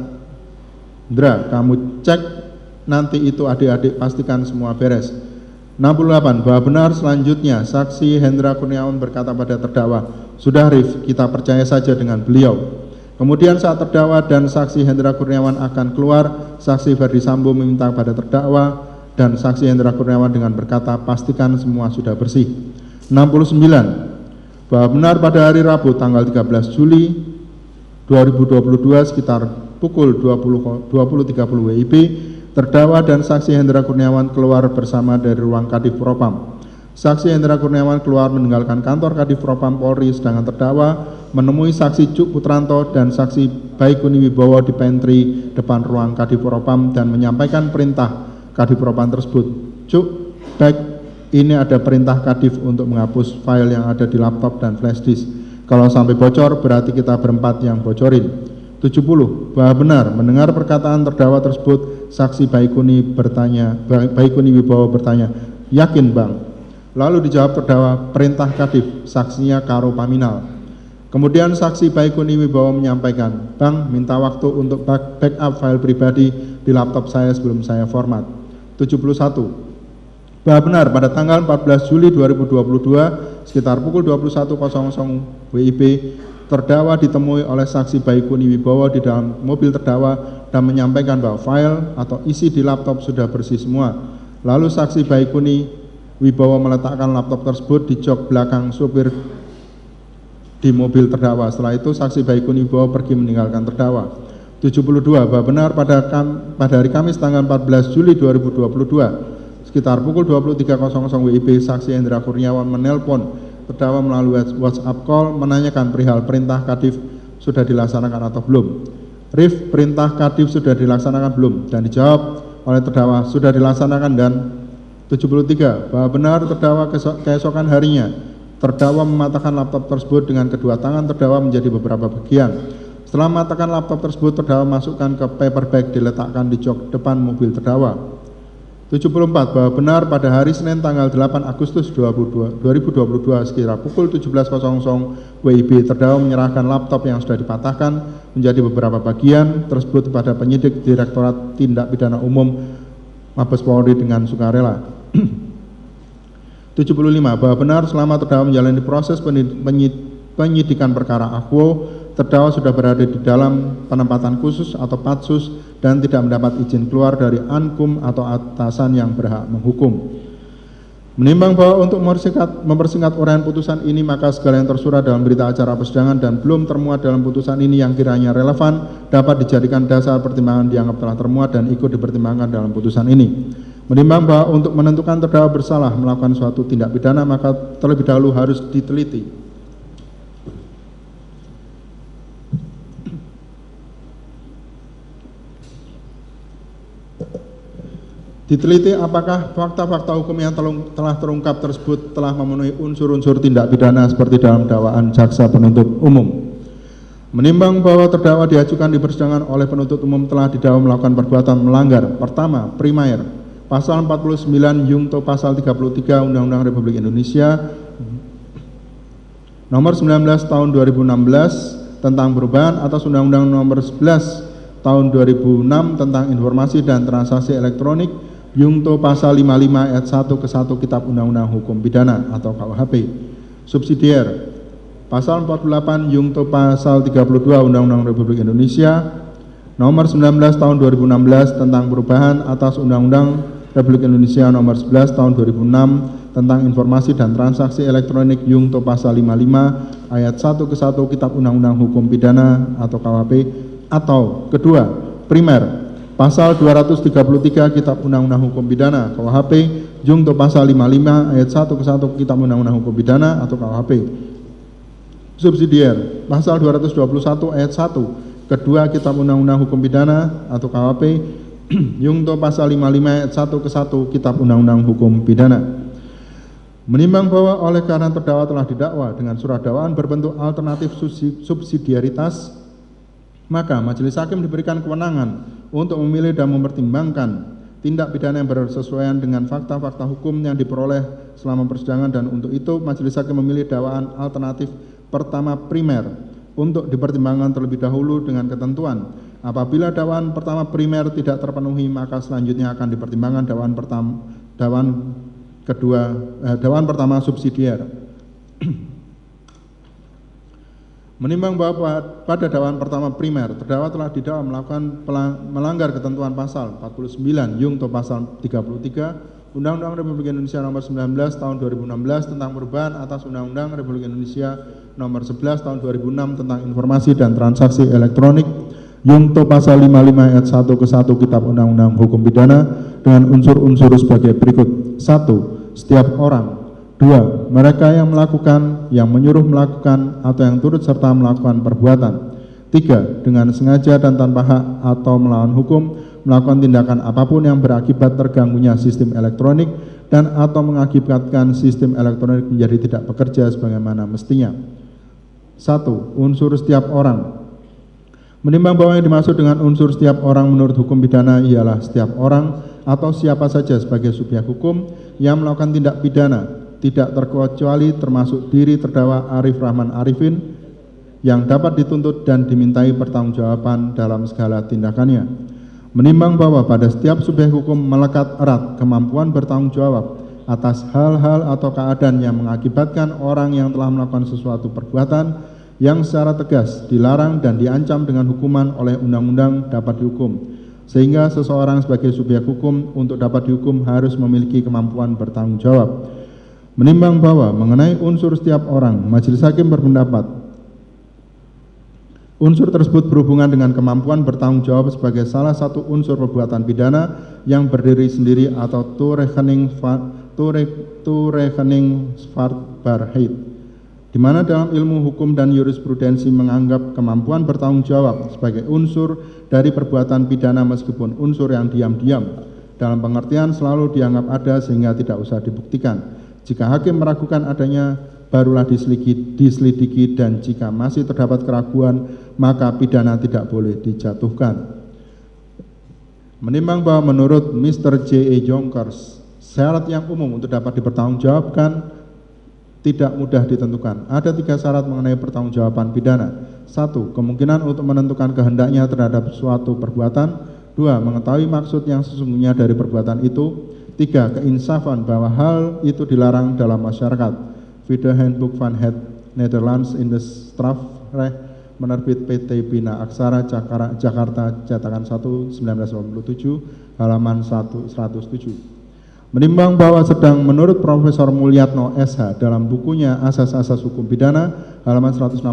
"Ndra, kamu cek nanti itu adik-adik, pastikan semua beres." 68. Bahwa benar, selanjutnya saksi Hendra Kurniawan berkata pada terdakwa, "Sudah Rif, kita percaya saja dengan beliau." Kemudian saat terdakwa dan saksi Hendra Kurniawan akan keluar, saksi Ferdi Sambo meminta pada terdakwa dan saksi Hendra Kurniawan dengan berkata, "Pastikan semua sudah bersih." 69. Bahwa benar pada hari Rabu tanggal 13 Juli 2022 sekitar pukul 20.30 WIB, terdakwa dan saksi Hendra Kurniawan keluar bersama dari ruang Kadif Propam. Saksi Hendra Kurniawan keluar meninggalkan kantor Kadif Propam Polri, sedangkan terdakwa menemui saksi Cuk Putranto dan saksi Baikuni Wibowo di pantry depan ruang Kadif Propam dan menyampaikan perintah Kadif Propam tersebut. "Cuk, Baik, ini ada perintah Kadif untuk menghapus file yang ada di laptop dan flash disk. Kalau sampai bocor berarti kita berempat yang bocorin." 70. Bahwa benar, mendengar perkataan terdakwa tersebut, saksi Baikuni Wibowo bertanya, "Yakin Bang?" Lalu dijawab terdakwa, "Perintah Kadif, saksinya Karo Paminal." Kemudian saksi Baikuni Wibowo menyampaikan, "Bang, minta waktu untuk backup file pribadi di laptop saya sebelum saya format." 71. Bahwa benar, pada tanggal 14 Juli 2022 sekitar pukul 21.00 WIB, terdakwa ditemui oleh saksi Baikuni Wibowo di dalam mobil terdakwa dan menyampaikan bahwa file atau isi di laptop sudah bersih semua. Lalu saksi Baikuni Wibowo meletakkan laptop tersebut di jok belakang supir di mobil terdakwa. Setelah itu saksi Baikuni Wibowo pergi meninggalkan terdakwa. 72. Bahwa benar pada hari Kamis tanggal 14 Juli 2022 sekitar pukul 23.00 WIB, saksi Hendra Kurniawan menelpon terdakwa melalui WhatsApp call menanyakan perihal perintah Kadif sudah dilaksanakan atau belum. "Rif, perintah Kadif sudah dilaksanakan belum?" Dan dijawab oleh terdakwa, "Sudah dilaksanakan." Dan 73. Bahwa benar, terdakwa keesokan harinya terdakwa mematahkan laptop tersebut dengan kedua tangan terdakwa menjadi beberapa bagian. Setelah mematahkan laptop tersebut, terdakwa masukkan ke paper bag diletakkan di jok depan mobil terdakwa. 74. Bahwa benar pada hari Senin tanggal 8 Agustus 2022 sekitar pukul 17.00 WIB, terdakwa menyerahkan laptop yang sudah dipatahkan menjadi beberapa bagian tersebut kepada penyidik Direktorat Tindak Pidana Umum Mabes Polri dengan sukarela. 75. Bahwa benar selama terdakwa menjalani proses penyidikan perkara Akwo, terdakwa sudah berada di dalam penempatan khusus atau patsus dan tidak mendapat izin keluar dari ankum atau atasan yang berhak menghukum. Menimbang bahwa untuk mempersingkat uraian putusan ini, maka segala yang tersurat dalam berita acara persidangan dan belum termuat dalam putusan ini yang kiranya relevan dapat dijadikan dasar pertimbangan dianggap telah termuat dan ikut dipertimbangkan dalam putusan ini. Menimbang bahwa untuk menentukan terdakwa bersalah melakukan suatu tindak pidana, maka terlebih dahulu harus diteliti apakah fakta-fakta hukum yang telah terungkap tersebut telah memenuhi unsur-unsur tindak pidana seperti dalam dakwaan jaksa penuntut umum. Menimbang bahwa terdakwa diajukan di persidangan oleh penuntut umum telah didakwa melakukan perbuatan melanggar. Pertama, primer, pasal 49 Yungto pasal 33 Undang-Undang Republik Indonesia nomor 19 tahun 2016 tentang perubahan atas Undang-Undang nomor 11 tahun 2006 tentang informasi dan transaksi elektronik, Yungto pasal 55 ayat 1 ke 1 Kitab Undang-Undang Hukum Pidana atau KUHP. Subsidiar, pasal 48 Yungto pasal 32 Undang-Undang Republik Indonesia nomor 19 tahun 2016 tentang perubahan atas Undang-Undang Republik Indonesia nomor 11 tahun 2006 tentang informasi dan transaksi elektronik, Yungto pasal 55 ayat 1 ke 1 Kitab Undang-Undang Hukum Pidana atau KUHP. Atau kedua, primer, pasal 233 Kitab Undang-Undang Hukum Pidana KUHP, Yungto pasal 55 ayat 1 ke 1 Kitab Undang-Undang Hukum Pidana atau KUHP. Subsidiar, pasal 221 ayat 1 kedua Kitab Undang-Undang Hukum Pidana atau KUHP, Yungto pasal 55 ayat 1 ke 1 Kitab Undang-Undang Hukum Pidana. 2. Primer, pasal 233 Kitab Undang-Undang Hukum Pidana KUHP, Yungto pasal 55 ayat 1 ke 1 Kitab Undang-Undang Hukum Pidana atau KUHP. Subsidiar, pasal 221 ayat 1 kedua Kitab Undang-Undang Hukum Pidana atau KUHP, Yungto pasal 55 ayat 1 ke 1 Kitab Undang-Undang Hukum Pidana. Menimbang bahwa oleh karena terdakwa telah didakwa dengan surat dakwaan berbentuk alternatif subsidiaritas, maka majelis hakim diberikan kewenangan untuk memilih dan mempertimbangkan tindak pidana yang bersesuaian dengan fakta-fakta hukum yang diperoleh selama persidangan, dan untuk itu majelis hakim memilih dakwaan alternatif pertama primer untuk dipertimbangkan terlebih dahulu dengan ketentuan apabila dakwaan pertama primer tidak terpenuhi, maka selanjutnya akan dipertimbangkan dakwaan pertama subsidiar. Menimbang bahwa pada dakwaan pertama primer terdakwa telah didakwa melanggar ketentuan pasal 49 Yungto pasal 33 Undang-Undang Republik Indonesia nomor 19 tahun 2016 tentang perubahan atas Undang-Undang Republik Indonesia nomor 11 tahun 2006 tentang informasi dan transaksi elektronik, Yungto pasal 55 ayat 1 ke 1 Kitab Undang-Undang Hukum Pidana dengan unsur-unsur sebagai berikut. 1. Setiap orang. 2. Mereka yang melakukan, yang menyuruh melakukan, atau yang turut serta melakukan perbuatan. 3. Dengan sengaja dan tanpa hak atau melawan hukum melakukan tindakan apapun yang berakibat terganggunya sistem elektronik dan atau mengakibatkan sistem elektronik menjadi tidak bekerja sebagaimana mestinya. 1. Unsur setiap orang. Menimbang bahwa yang dimaksud dengan unsur setiap orang menurut hukum pidana ialah setiap orang atau siapa saja sebagai subjek hukum yang melakukan tindak pidana, tidak terkecuali termasuk diri terdakwa Arif Rahman Arifin yang dapat dituntut dan dimintai pertanggungjawaban dalam segala tindakannya. Menimbang bahwa pada setiap subjek hukum melekat erat kemampuan bertanggung jawab atas hal-hal atau keadaan yang mengakibatkan orang yang telah melakukan sesuatu perbuatan yang secara tegas dilarang dan diancam dengan hukuman oleh undang-undang dapat dihukum, sehingga seseorang sebagai subjek hukum untuk dapat dihukum harus memiliki kemampuan bertanggung jawab. Menimbang bahwa mengenai unsur setiap orang, majelis hakim berpendapat unsur tersebut berhubungan dengan kemampuan bertanggung jawab sebagai salah satu unsur perbuatan pidana yang berdiri sendiri atau to rekening Svartbarheid, di mana dalam ilmu hukum dan jurisprudensi menganggap kemampuan bertanggung jawab sebagai unsur dari perbuatan pidana meskipun unsur yang diam-diam dalam pengertian selalu dianggap ada sehingga tidak usah dibuktikan. Jika hakim meragukan adanya, barulah diselidiki dan jika masih terdapat keraguan, maka pidana tidak boleh dijatuhkan. Menimbang bahwa menurut Mr. J.E. Jonkers, syarat yang umum untuk dapat dipertanggungjawabkan tidak mudah ditentukan. Ada 3 syarat mengenai pertanggungjawaban pidana. 1. Kemungkinan untuk menentukan kehendaknya terhadap suatu perbuatan. 2. Mengetahui maksud yang sesungguhnya dari perbuatan itu. 3. Keinsafan bahwa hal itu dilarang dalam masyarakat. Video Handbook van het Nederlands in the Strafrecht, menerbit PT Bina Aksara Jakarta, cetakan 1 1987, halaman 107. Menimbang bahwa sedang menurut Profesor Mulyatno SH dalam bukunya Asas-Asas Hukum Pidana halaman 165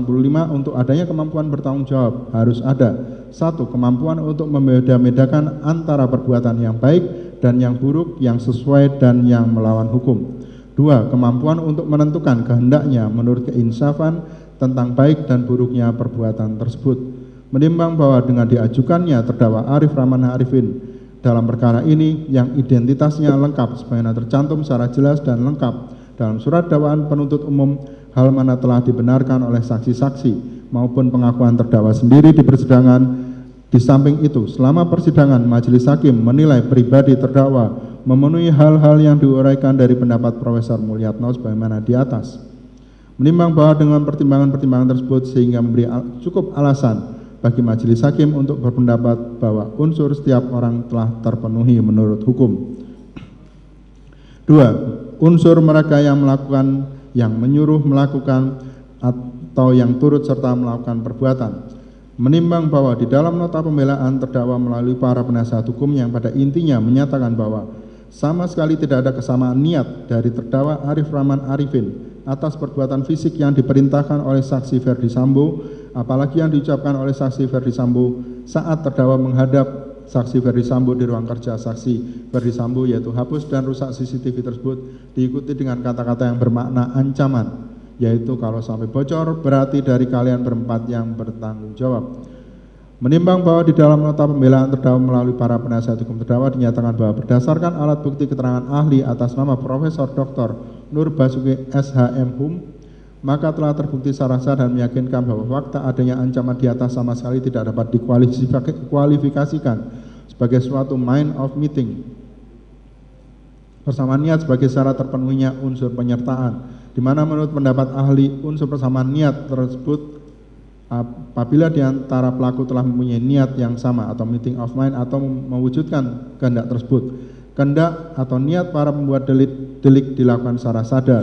untuk adanya kemampuan bertanggung jawab harus ada 1. Kemampuan untuk membeda-bedakan antara perbuatan yang baik dan yang buruk, yang sesuai dan yang melawan hukum. 2. Kemampuan untuk menentukan kehendaknya menurut keinsafan tentang baik dan buruknya perbuatan tersebut. Menimbang bahwa dengan diajukannya terdakwa Arif Rahman Arifin dalam perkara ini yang identitasnya lengkap sebagaimana tercantum secara jelas dan lengkap dalam surat dakwaan penuntut umum, hal mana telah dibenarkan oleh saksi-saksi maupun pengakuan terdakwa sendiri di persidangan. Di samping itu, selama persidangan majelis hakim menilai pribadi terdakwa memenuhi hal-hal yang diuraikan dari pendapat Profesor Mulyatno sebagaimana di atas. Menimbang bahwa dengan pertimbangan-pertimbangan tersebut sehingga memberi cukup alasan bagi majelis hakim untuk berpendapat bahwa unsur setiap orang telah terpenuhi menurut hukum. 2. Unsur mereka yang melakukan, yang menyuruh melakukan, atau yang turut serta melakukan perbuatan. Menimbang bahwa di dalam nota pembelaan terdakwa melalui para penasihat hukum yang pada intinya menyatakan bahwa sama sekali tidak ada kesamaan niat dari terdakwa Arif Rahman Arifin atas perbuatan fisik yang diperintahkan oleh saksi Ferdi Sambo, apalagi yang diucapkan oleh saksi Ferdi Sambo saat terdakwa menghadap saksi Ferdi Sambo di ruang kerja saksi Ferdi Sambo, yaitu hapus dan rusak CCTV tersebut, diikuti dengan kata-kata yang bermakna ancaman, yaitu kalau sampai bocor berarti dari kalian berempat yang bertanggung jawab. Menimbang bahwa di dalam nota pembelaan terdakwa melalui para penasihat hukum terdakwa dinyatakan bahwa berdasarkan alat bukti keterangan ahli atas nama Profesor Dr. Nur Basuki SHM Hum, maka telah terbukti secara sah dan meyakinkan bahwa fakta adanya ancaman di atas sama sekali tidak dapat dikualifikasikan sebagai suatu mind of meeting persamaan niat sebagai syarat terpenuhinya unsur penyertaan, di mana menurut pendapat ahli unsur persamaan niat tersebut apabila di antara pelaku telah mempunyai niat yang sama atau meeting of mind atau mewujudkan kehendak tersebut. Kehendak atau niat para pembuat delik dilakukan secara sadar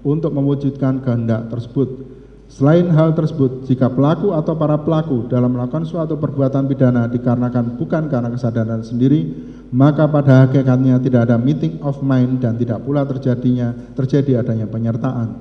untuk mewujudkan kehendak tersebut. Selain hal tersebut, jika pelaku atau para pelaku dalam melakukan suatu perbuatan pidana dikarenakan bukan karena kesadaran sendiri, maka pada hakikatnya tidak ada meeting of mind dan tidak pula terjadi adanya penyertaan.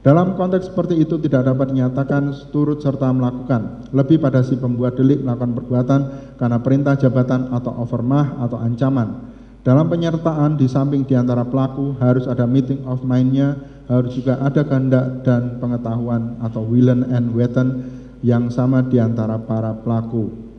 Dalam konteks seperti itu tidak dapat dinyatakan turut serta melakukan, lebih pada si pembuat delik melakukan perbuatan karena perintah jabatan atau overmah atau ancaman. Dalam penyertaan di samping di antara pelaku harus ada meeting of mind-nya, harus juga ada kehendak dan pengetahuan atau willen and wetten yang sama di antara para pelaku.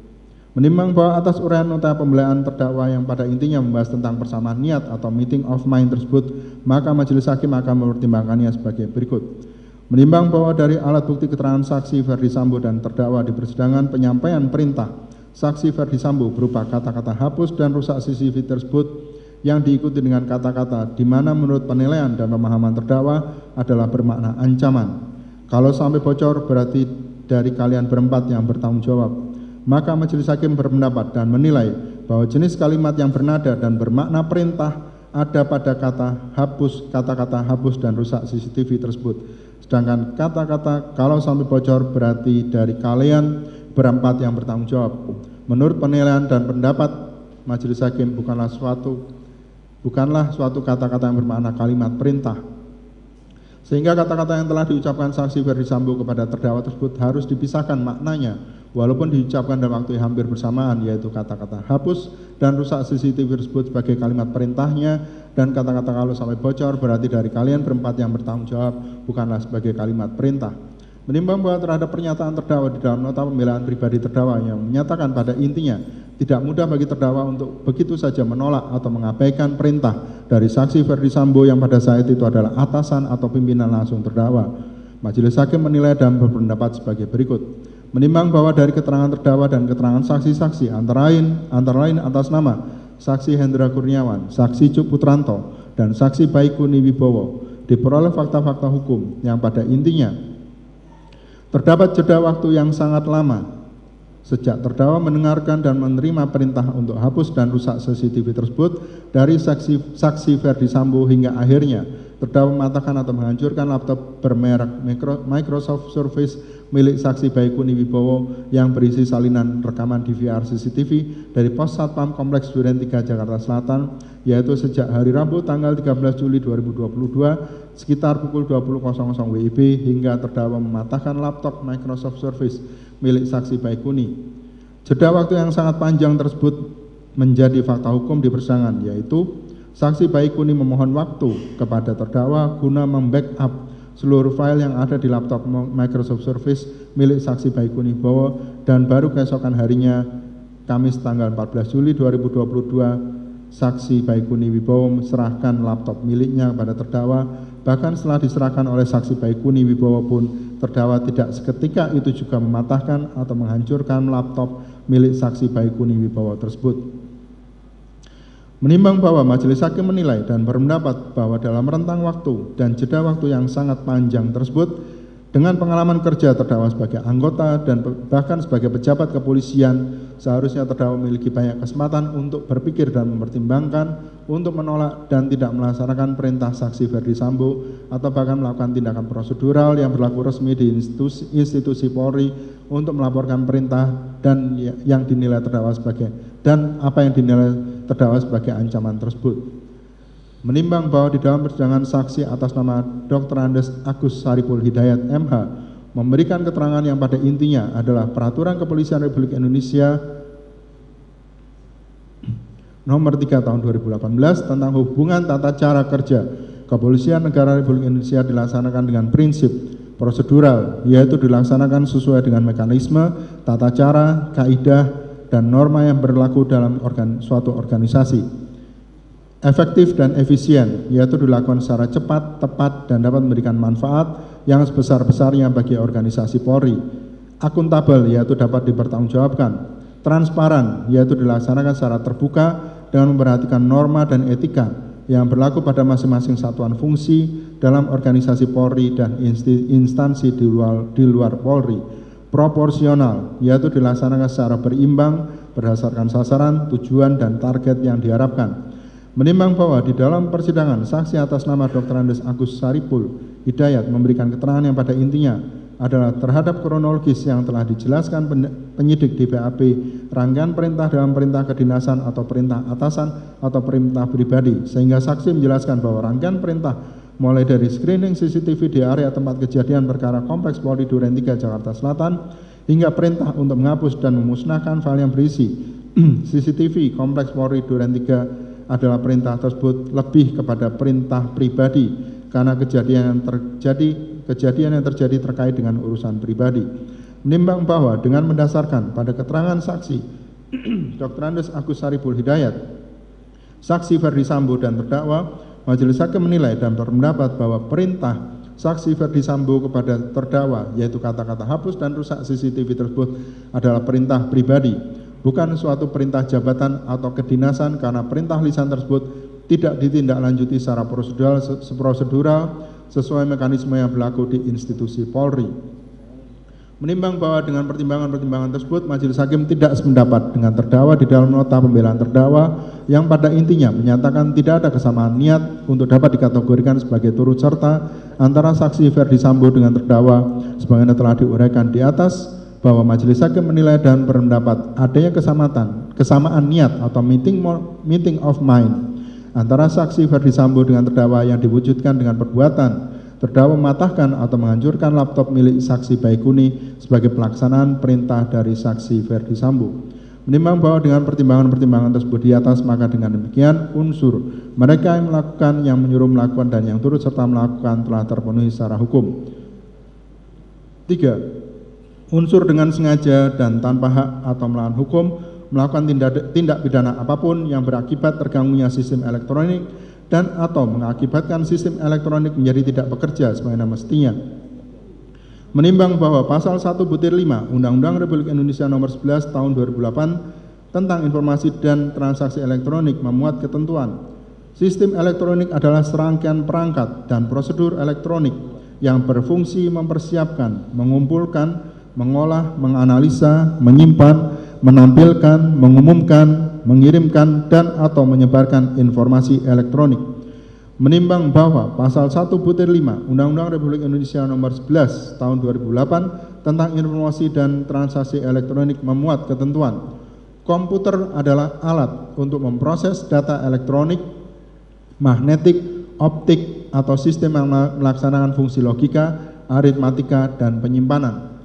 Menimbang bahwa atas uraian nota pembelaan terdakwa yang pada intinya membahas tentang persamaan niat atau meeting of mind tersebut, maka majelis hakim akan mempertimbangkannya sebagai berikut. Menimbang bahwa dari alat bukti keterangan saksi Ferdi Sambo dan terdakwa di persidangan penyampaian perintah saksi Ferdi Sambo berupa kata-kata hapus dan rusak CCTV tersebut yang diikuti dengan kata-kata di mana menurut penilaian dan pemahaman terdakwa adalah bermakna ancaman. Kalau sampai bocor berarti dari kalian berempat yang bertanggung jawab. Maka majelis hakim berpendapat dan menilai bahwa jenis kalimat yang bernada dan bermakna perintah ada pada kata-kata hapus dan rusak CCTV tersebut. Sedangkan kata-kata kalau sampai bocor berarti dari kalian berempat yang bertanggung jawab. Menurut penilaian dan pendapat majelis hakim bukanlah suatu kata-kata yang bermakna kalimat perintah. Sehingga kata-kata yang telah diucapkan saksi Ferdi Sambo kepada terdakwa tersebut harus dipisahkan maknanya, walaupun diucapkan dalam waktu yang hampir bersamaan, yaitu kata-kata hapus dan rusak CCTV tersebut sebagai kalimat perintahnya, dan kata-kata kalau sampai bocor berarti dari kalian berempat yang bertanggung jawab bukanlah sebagai kalimat perintah. Menimbang bahwa terhadap pernyataan terdakwa di dalam nota pembelaan pribadi terdakwa yang menyatakan pada intinya tidak mudah bagi terdakwa untuk begitu saja menolak atau mengabaikan perintah dari saksi Ferdi Sambo yang pada saat itu adalah atasan atau pimpinan langsung terdakwa. Majelis hakim menilai dan berpendapat sebagai berikut. Menimbang bahwa dari keterangan terdakwa dan keterangan saksi-saksi antara lain atas nama saksi Hendra Kurniawan, saksi Cuk Putranto, dan saksi Baikuni Wibowo diperoleh fakta-fakta hukum yang pada intinya terdapat jeda waktu yang sangat lama sejak terdakwa mendengarkan dan menerima perintah untuk hapus dan rusak CCTV tersebut dari saksi Ferdi Sambo hingga akhirnya terdakwa mematahkan atau menghancurkan laptop bermerek Microsoft Surface milik saksi Baikuni Wibowo yang berisi salinan rekaman DVR CCTV dari Pos Satpam Kompleks Duren 3 Jakarta Selatan, yaitu sejak hari Rabu tanggal 13 Juli 2022 sekitar pukul 20.00 WIB hingga terdakwa mematahkan laptop Microsoft Surface milik saksi Baikuni. Jeda waktu yang sangat panjang tersebut menjadi fakta hukum di persidangan, yaitu saksi Baikuni memohon waktu kepada terdakwa guna membackup seluruh file yang ada di laptop Microsoft Surface milik saksi Baikuni Wibowo, dan baru keesokan harinya Kamis tanggal 14 Juli 2022 saksi Baikuni Wibowo serahkan laptop miliknya kepada terdakwa. Bahkan setelah diserahkan oleh saksi Baikuni Wibowo pun terdakwa tidak seketika itu juga mematahkan atau menghancurkan laptop milik saksi Baikuni Wibowo tersebut. Menimbang bahwa majelis hakim menilai dan berpendapat bahwa dalam rentang waktu dan jeda waktu yang sangat panjang tersebut, dengan pengalaman kerja terdakwa sebagai anggota dan bahkan sebagai pejabat kepolisian, seharusnya terdakwa memiliki banyak kesempatan untuk berpikir dan mempertimbangkan untuk menolak dan tidak melaksanakan perintah saksi Ferdi Sambo atau bahkan melakukan tindakan prosedural yang berlaku resmi di institusi Polri untuk melaporkan perintah dan yang dinilai terdakwa sebagai ancaman tersebut. Menimbang bahwa di dalam persidangan saksi atas nama Dr. Andes Agus Saripul Hidayat MH memberikan keterangan yang pada intinya adalah Peraturan Kepolisian Republik Indonesia Nomor 3 Tahun 2018 tentang hubungan tata cara kerja Kepolisian Negara Republik Indonesia dilaksanakan dengan prinsip prosedural, yaitu dilaksanakan sesuai dengan mekanisme, tata cara, kaidah, dan norma yang berlaku dalam suatu organisasi. Efektif dan efisien, yaitu dilakukan secara cepat, tepat, dan dapat memberikan manfaat yang sebesar-besarnya bagi organisasi Polri. Akuntabel, yaitu dapat dipertanggungjawabkan. Transparan, yaitu dilaksanakan secara terbuka dengan memperhatikan norma dan etika yang berlaku pada masing-masing satuan fungsi dalam organisasi Polri dan instansi di luar Polri. Proporsional, yaitu dilaksanakan secara berimbang berdasarkan sasaran, tujuan, dan target yang diharapkan. Menimbang bahwa di dalam persidangan saksi atas nama Dr. Andes Agus Saripul Hidayat memberikan keterangan yang pada intinya adalah terhadap kronologis yang telah dijelaskan penyidik di BAP, rangkaian perintah dalam perintah kedinasan atau perintah atasan atau perintah pribadi, sehingga saksi menjelaskan bahwa rangkaian perintah mulai dari screening CCTV di area tempat kejadian perkara Kompleks Polri Duren 3 Jakarta Selatan hingga perintah untuk menghapus dan memusnahkan file yang berisi CCTV Kompleks Polri Duren 3 adalah perintah tersebut lebih kepada perintah pribadi karena kejadian yang terjadi terkait dengan urusan pribadi. Menimbang bahwa dengan mendasarkan pada keterangan saksi Dr. Andes Agus Saripul Hidayat, saksi Ferdi Sambo dan terdakwa, majelis hakim menilai dan berpendapat bahwa perintah saksi Ferdi Sambo kepada terdakwa, yaitu kata-kata hapus dan rusak CCTV tersebut adalah perintah pribadi, bukan suatu perintah jabatan atau kedinasan, karena perintah lisan tersebut tidak ditindaklanjuti secara prosedural sesuai mekanisme yang berlaku di institusi Polri. Menimbang bahwa dengan pertimbangan-pertimbangan tersebut, majelis hakim tidak sependapat dengan terdakwa di dalam nota pembelaan terdakwa yang pada intinya menyatakan tidak ada kesamaan niat untuk dapat dikategorikan sebagai turut serta antara saksi Ferdi Sambo dengan terdakwa sebagaimana telah diuraikan di atas, bahwa majelis hakim menilai dan berpendapat adanya kesamaan niat atau meeting of mind antara saksi Ferdi Sambo dengan terdakwa yang diwujudkan dengan perbuatan terdakwa mematahkan atau menghancurkan laptop milik saksi Baikuni sebagai pelaksanaan perintah dari saksi Ferdi Sambo. Menimbang bahwa dengan pertimbangan-pertimbangan tersebut di atas, maka dengan demikian unsur mereka yang melakukan, yang menyuruh melakukan, dan yang turut serta melakukan telah terpenuhi secara hukum. 3. Unsur dengan sengaja dan tanpa hak atau melawan hukum melakukan tindak pidana apapun yang berakibat terganggunya sistem elektronik dan atau mengakibatkan sistem elektronik menjadi tidak bekerja sebagaimana mestinya. Menimbang bahwa pasal 1/5 Undang-Undang Republik Indonesia Nomor 11 Tahun 2008 tentang informasi dan transaksi elektronik memuat ketentuan sistem elektronik adalah serangkaian perangkat dan prosedur elektronik yang berfungsi mempersiapkan, mengumpulkan, mengolah, menganalisa, menyimpan, menampilkan, mengumumkan, mengirimkan, dan atau menyebarkan informasi elektronik. Menimbang bahwa pasal 1/5 Undang-Undang Republik Indonesia Nomor 11 Tahun 2008 tentang informasi dan transaksi elektronik memuat ketentuan komputer adalah alat untuk memproses data elektronik, magnetik, optik, atau sistem yang melaksanakan fungsi logika, aritmatika, dan penyimpanan.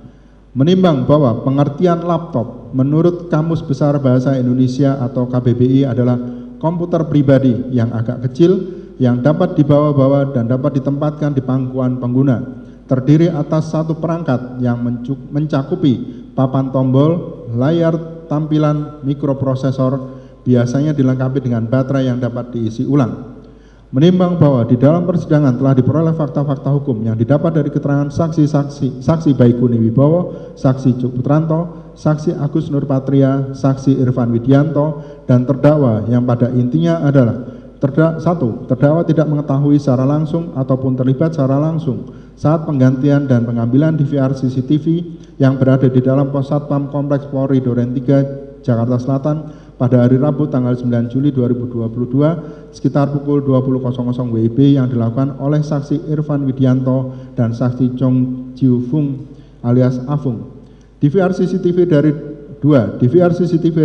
Menimbang bahwa pengertian laptop menurut Kamus Besar Bahasa Indonesia atau KBBI adalah komputer pribadi yang agak kecil yang dapat dibawa-bawa dan dapat ditempatkan di pangkuan pengguna, terdiri atas satu perangkat yang mencakupi papan tombol, layar tampilan, mikroprosesor, biasanya dilengkapi dengan baterai yang dapat diisi ulang. Menimbang bahwa di dalam persidangan telah diperoleh fakta-fakta hukum yang didapat dari keterangan saksi Baikuni Wibowo, saksi Cuk Putranto, saksi Agus Nurpatria, saksi Irfan Widianto, dan terdakwa yang pada intinya adalah terdakwa tidak mengetahui secara langsung ataupun terlibat secara langsung saat penggantian dan pengambilan DVR CCTV yang berada di dalam pos Satpam Kompleks Polri Duren 3 Jakarta Selatan pada hari Rabu tanggal 9 Juli 2022 sekitar pukul 20.00 WIB yang dilakukan oleh saksi Irfan Widianto dan saksi Chong Jiu Fung alias Afung. DVR CCTV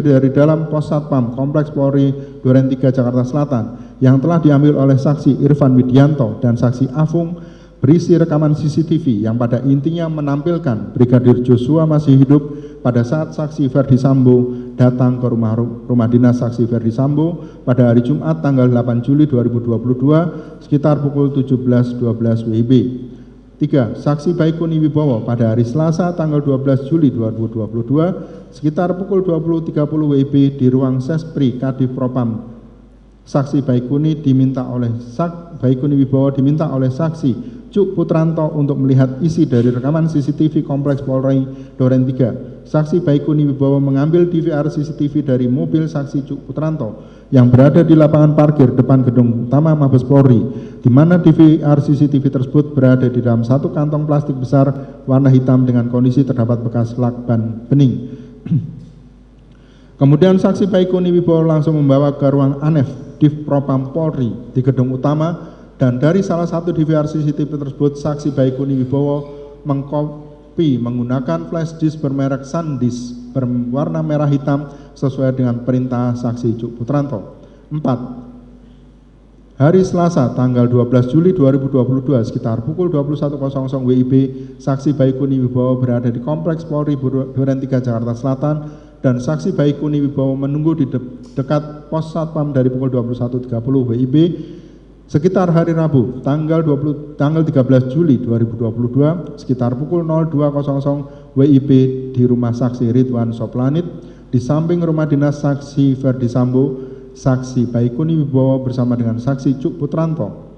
dari dalam pos Satpam Kompleks Polri Duren 3 Jakarta Selatan yang telah diambil oleh saksi Irfan Widianto dan saksi Afung berisi rekaman CCTV yang pada intinya menampilkan Brigadir Joshua masih hidup pada saat saksi Ferdi Sambo datang ke rumah dinas saksi Ferdi Sambo pada hari Jumat tanggal 8 Juli 2022 sekitar pukul 17.12 WIB. 3. Saksi Baikuni Wibowo pada hari Selasa tanggal 12 Juli 2022 sekitar pukul 20.30 WIB di ruang Sespri Kadif Propam. Saksi Baikuni Wibowo diminta oleh saksi Cuk Putranto untuk melihat isi dari rekaman CCTV Kompleks Polri Duren 3. Saksi Baikuni Wibowo mengambil DVR CCTV dari mobil saksi Cuk Putranto yang berada di lapangan parkir depan gedung utama Mabes Polri, di mana DVR CCTV tersebut berada di dalam satu kantong plastik besar warna hitam dengan kondisi terdapat bekas lakban bening. Kemudian saksi Baikuni Wibowo langsung membawa ke ruang ANEF Div Propam Polri di gedung utama, dan dari salah satu DVR CCTV tersebut saksi Baikuni Wibowo mengkopi menggunakan flash disk bermerek SanDisk berwarna merah hitam sesuai dengan perintah saksi Cuk Putranto. 4. Hari Selasa tanggal 12 Juli 2022 sekitar pukul 21.00 WIB saksi Baikuni Wibowo berada di Kompleks Polri Duren 3 Jakarta Selatan, dan saksi Baikuni Wibowo menunggu di dekat pos satpam dari pukul 21.30 WIB sekitar hari Rabu tanggal 13 Juli 2022 sekitar pukul 02.00 WIB di rumah saksi Ridwan Soplanit di samping rumah dinas saksi Ferdi Sambo. Saksi Baikuni Wibowo bersama dengan saksi Cuk Putranto,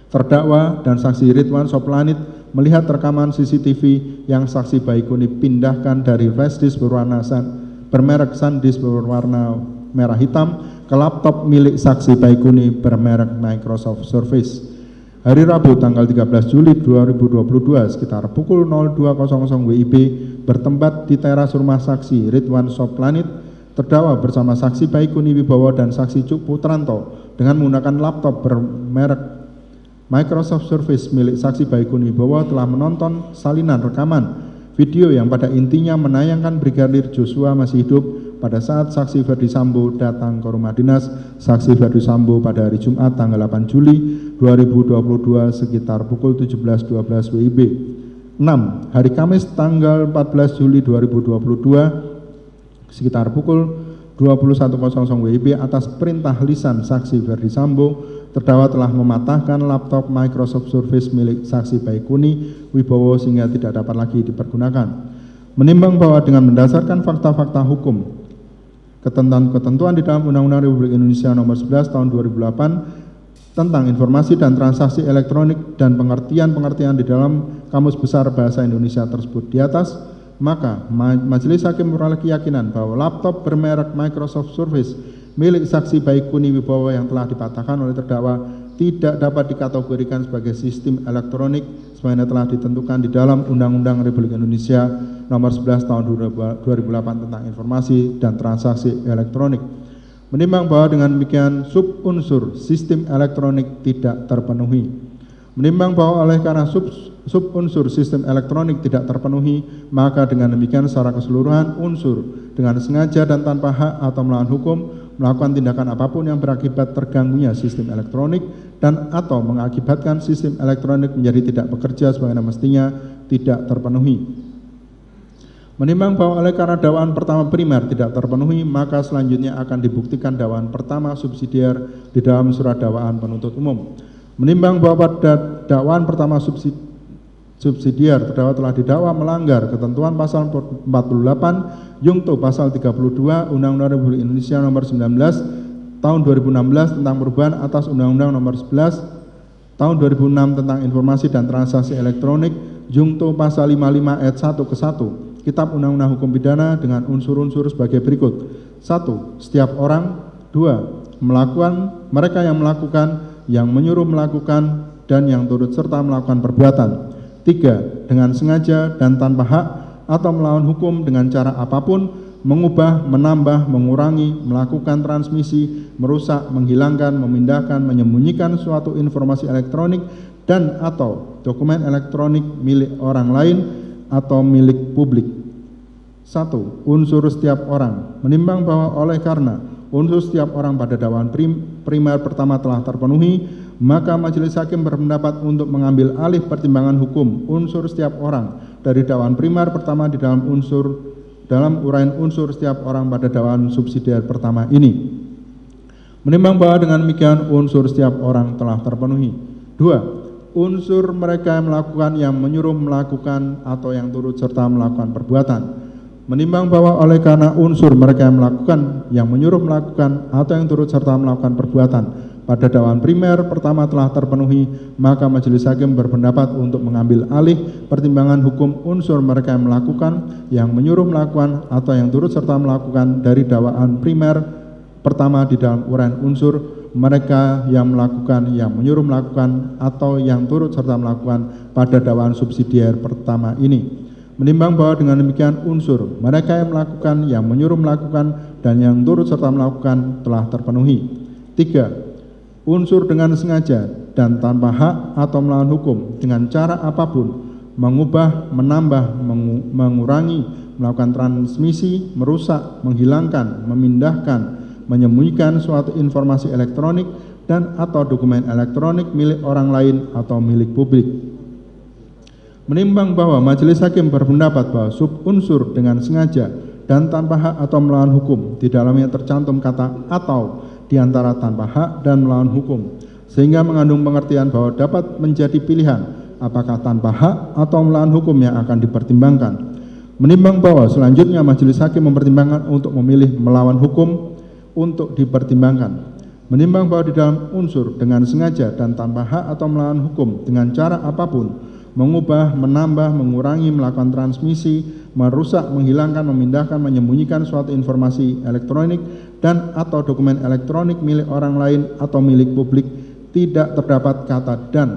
terdakwa, dan saksi Ridwan Soplanit melihat rekaman CCTV yang saksi Baikuni pindahkan dari flash disk bermerek SanDisk berwarna merah hitam ke laptop milik saksi Baikuni bermerek Microsoft Surface. Hari Rabu tanggal 13 Juli 2022 sekitar pukul 02.00 WIB bertempat di teras rumah saksi Ridwan Soplanit, terdakwa bersama saksi Baikuni Wibowo dan saksi Cuk Putranto dengan menggunakan laptop bermerek Microsoft Surface milik saksi Baikuni Wibowo telah menonton salinan rekaman video yang pada intinya menayangkan Brigadir Joshua masih hidup pada saat saksi Ferdi Sambo datang ke rumah dinas saksi Ferdi Sambo pada hari Jumat tanggal 8 Juli 2022 sekitar pukul 17.12 WIB. 6. Hari Kamis tanggal 14 Juli 2022 sekitar pukul 21.00 WIB atas perintah lisan saksi Ferdi Sambo, terdakwa telah mematahkan laptop Microsoft Surface milik saksi Baikuni Wibowo sehingga tidak dapat lagi dipergunakan. Menimbang bahwa dengan mendasarkan fakta-fakta hukum, ketentuan di dalam Undang-Undang Republik Indonesia Nomor 11 Tahun 2008 tentang informasi dan transaksi elektronik dan pengertian-pengertian di dalam Kamus Besar Bahasa Indonesia tersebut di atas, maka Majelis Hakim memperoleh keyakinan bahwa laptop bermerek Microsoft Surface milik saksi Baikuni Wibowo yang telah dipatahkan oleh terdakwa tidak dapat dikategorikan sebagai sistem elektronik sebagaimana telah ditentukan di dalam Undang-Undang Republik Indonesia Nomor 11 Tahun 2008 tentang informasi dan transaksi elektronik. Menimbang bahwa dengan demikian subunsur sistem elektronik tidak terpenuhi. Menimbang bahwa oleh karena subunsur sistem elektronik tidak terpenuhi, maka dengan demikian secara keseluruhan unsur dengan sengaja dan tanpa hak atau melawan hukum melakukan tindakan apapun yang berakibat terganggunya sistem elektronik dan atau mengakibatkan sistem elektronik menjadi tidak bekerja sebagaimana mestinya tidak terpenuhi. Menimbang bahwa oleh karena dakwaan pertama primer tidak terpenuhi, maka selanjutnya akan dibuktikan dakwaan pertama subsidiar di dalam surat dakwaan penuntut umum. Menimbang bahwa pada dakwaan pertama subsidiar terdakwa telah didakwa melanggar ketentuan pasal 48 Jungto pasal 32 Undang-Undang Republik Indonesia Nomor 19 Tahun 2016 tentang perubahan atas Undang-Undang Nomor 11 Tahun 2006 tentang informasi dan transaksi elektronik, Jungto pasal 55 ayat 1 ke 1 Kitab Undang-Undang Hukum Pidana dengan unsur-unsur sebagai berikut. 1. Setiap orang. 2. Mereka yang melakukan, yang menyuruh melakukan, dan yang turut serta melakukan perbuatan. 3. Dengan sengaja dan tanpa hak atau melawan hukum dengan cara apapun, mengubah, menambah, mengurangi, melakukan transmisi, merusak, menghilangkan, memindahkan, menyembunyikan suatu informasi elektronik dan atau dokumen elektronik milik orang lain atau milik publik. 1. Unsur setiap orang. Menimbang bahwa oleh karena unsur setiap orang pada dakwaan primer pertama telah terpenuhi, maka Majelis Hakim berpendapat untuk mengambil alih pertimbangan hukum unsur setiap orang dari dakwaan primer pertama di dalam uraian unsur setiap orang pada dakwaan subsidiar pertama ini. Menimbang bahwa dengan demikian unsur setiap orang telah terpenuhi. 2. unsur mereka yang melakukan, yang menyuruh melakukan, atau yang turut serta melakukan perbuatan. Menimbang bahwa oleh karena unsur mereka yang melakukan, yang menyuruh melakukan, atau yang turut serta melakukan perbuatan pada dakwaan primer pertama telah terpenuhi, maka majelis hakim berpendapat untuk mengambil alih pertimbangan hukum unsur mereka yang melakukan, yang menyuruh melakukan, atau yang turut serta melakukan dari dakwaan primer pertama di dalam uraian unsur mereka yang melakukan, yang menyuruh melakukan, atau yang turut serta melakukan pada dakwaan subsidiar pertama ini. Menimbang bahwa dengan demikian unsur mereka yang melakukan, yang menyuruh melakukan, dan yang turut serta melakukan telah terpenuhi. 3. Unsur dengan sengaja dan tanpa hak atau melawan hukum dengan cara apapun mengubah, menambah, mengurangi, melakukan transmisi, merusak, menghilangkan, memindahkan, menyembunyikan suatu informasi elektronik dan atau dokumen elektronik milik orang lain atau milik publik. Menimbang bahwa majelis hakim berpendapat bahwa subunsur dengan sengaja dan tanpa hak atau melawan hukum di dalamnya tercantum kata atau di antara tanpa hak dan melawan hukum, sehingga mengandung pengertian bahwa dapat menjadi pilihan apakah tanpa hak atau melawan hukum yang akan dipertimbangkan. Menimbang bahwa selanjutnya majelis hakim mempertimbangkan untuk memilih melawan hukum untuk dipertimbangkan. Menimbang bahwa di dalam unsur dengan sengaja dan tanpa hak atau melawan hukum dengan cara apapun mengubah, menambah, mengurangi, melakukan transmisi, merusak, menghilangkan, memindahkan, menyembunyikan suatu informasi elektronik dan atau dokumen elektronik milik orang lain atau milik publik tidak terdapat kata dan,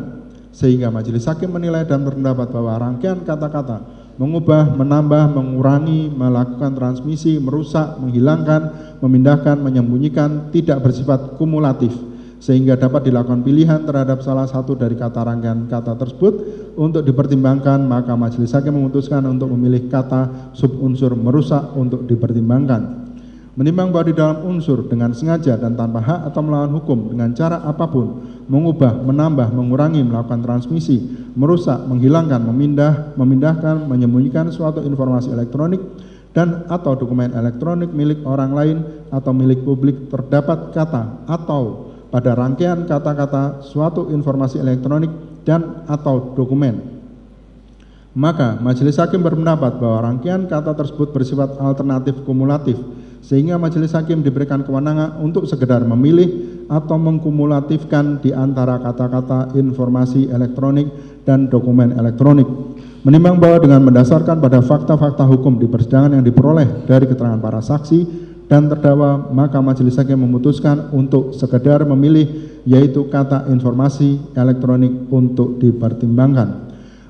sehingga majelis hakim menilai dan berpendapat bahwa rangkaian kata-kata mengubah, menambah, mengurangi, melakukan transmisi, merusak, menghilangkan, memindahkan, menyembunyikan tidak bersifat kumulatif, sehingga dapat dilakukan pilihan terhadap salah satu dari kata rangkaian kata tersebut untuk dipertimbangkan, maka majelis hakim memutuskan untuk memilih kata subunsur merusak untuk dipertimbangkan. Menimbang bahwa di dalam unsur dengan sengaja dan tanpa hak atau melawan hukum dengan cara apapun mengubah, menambah, mengurangi, melakukan transmisi, merusak, menghilangkan, memindahkan, menyembunyikan suatu informasi elektronik dan atau dokumen elektronik milik orang lain atau milik publik terdapat kata atau pada rangkaian kata-kata suatu informasi elektronik dan atau dokumen, maka majelis hakim berpendapat bahwa rangkaian kata tersebut bersifat alternatif kumulatif, sehingga majelis hakim diberikan kewenangan untuk sekedar memilih atau mengkumulatifkan di antara kata-kata informasi elektronik dan dokumen elektronik. Menimbang bahwa dengan mendasarkan pada fakta-fakta hukum di persidangan yang diperoleh dari keterangan para saksi dan terdakwa, maka majelis hakim memutuskan untuk sekedar memilih, yaitu kata informasi elektronik untuk dipertimbangkan.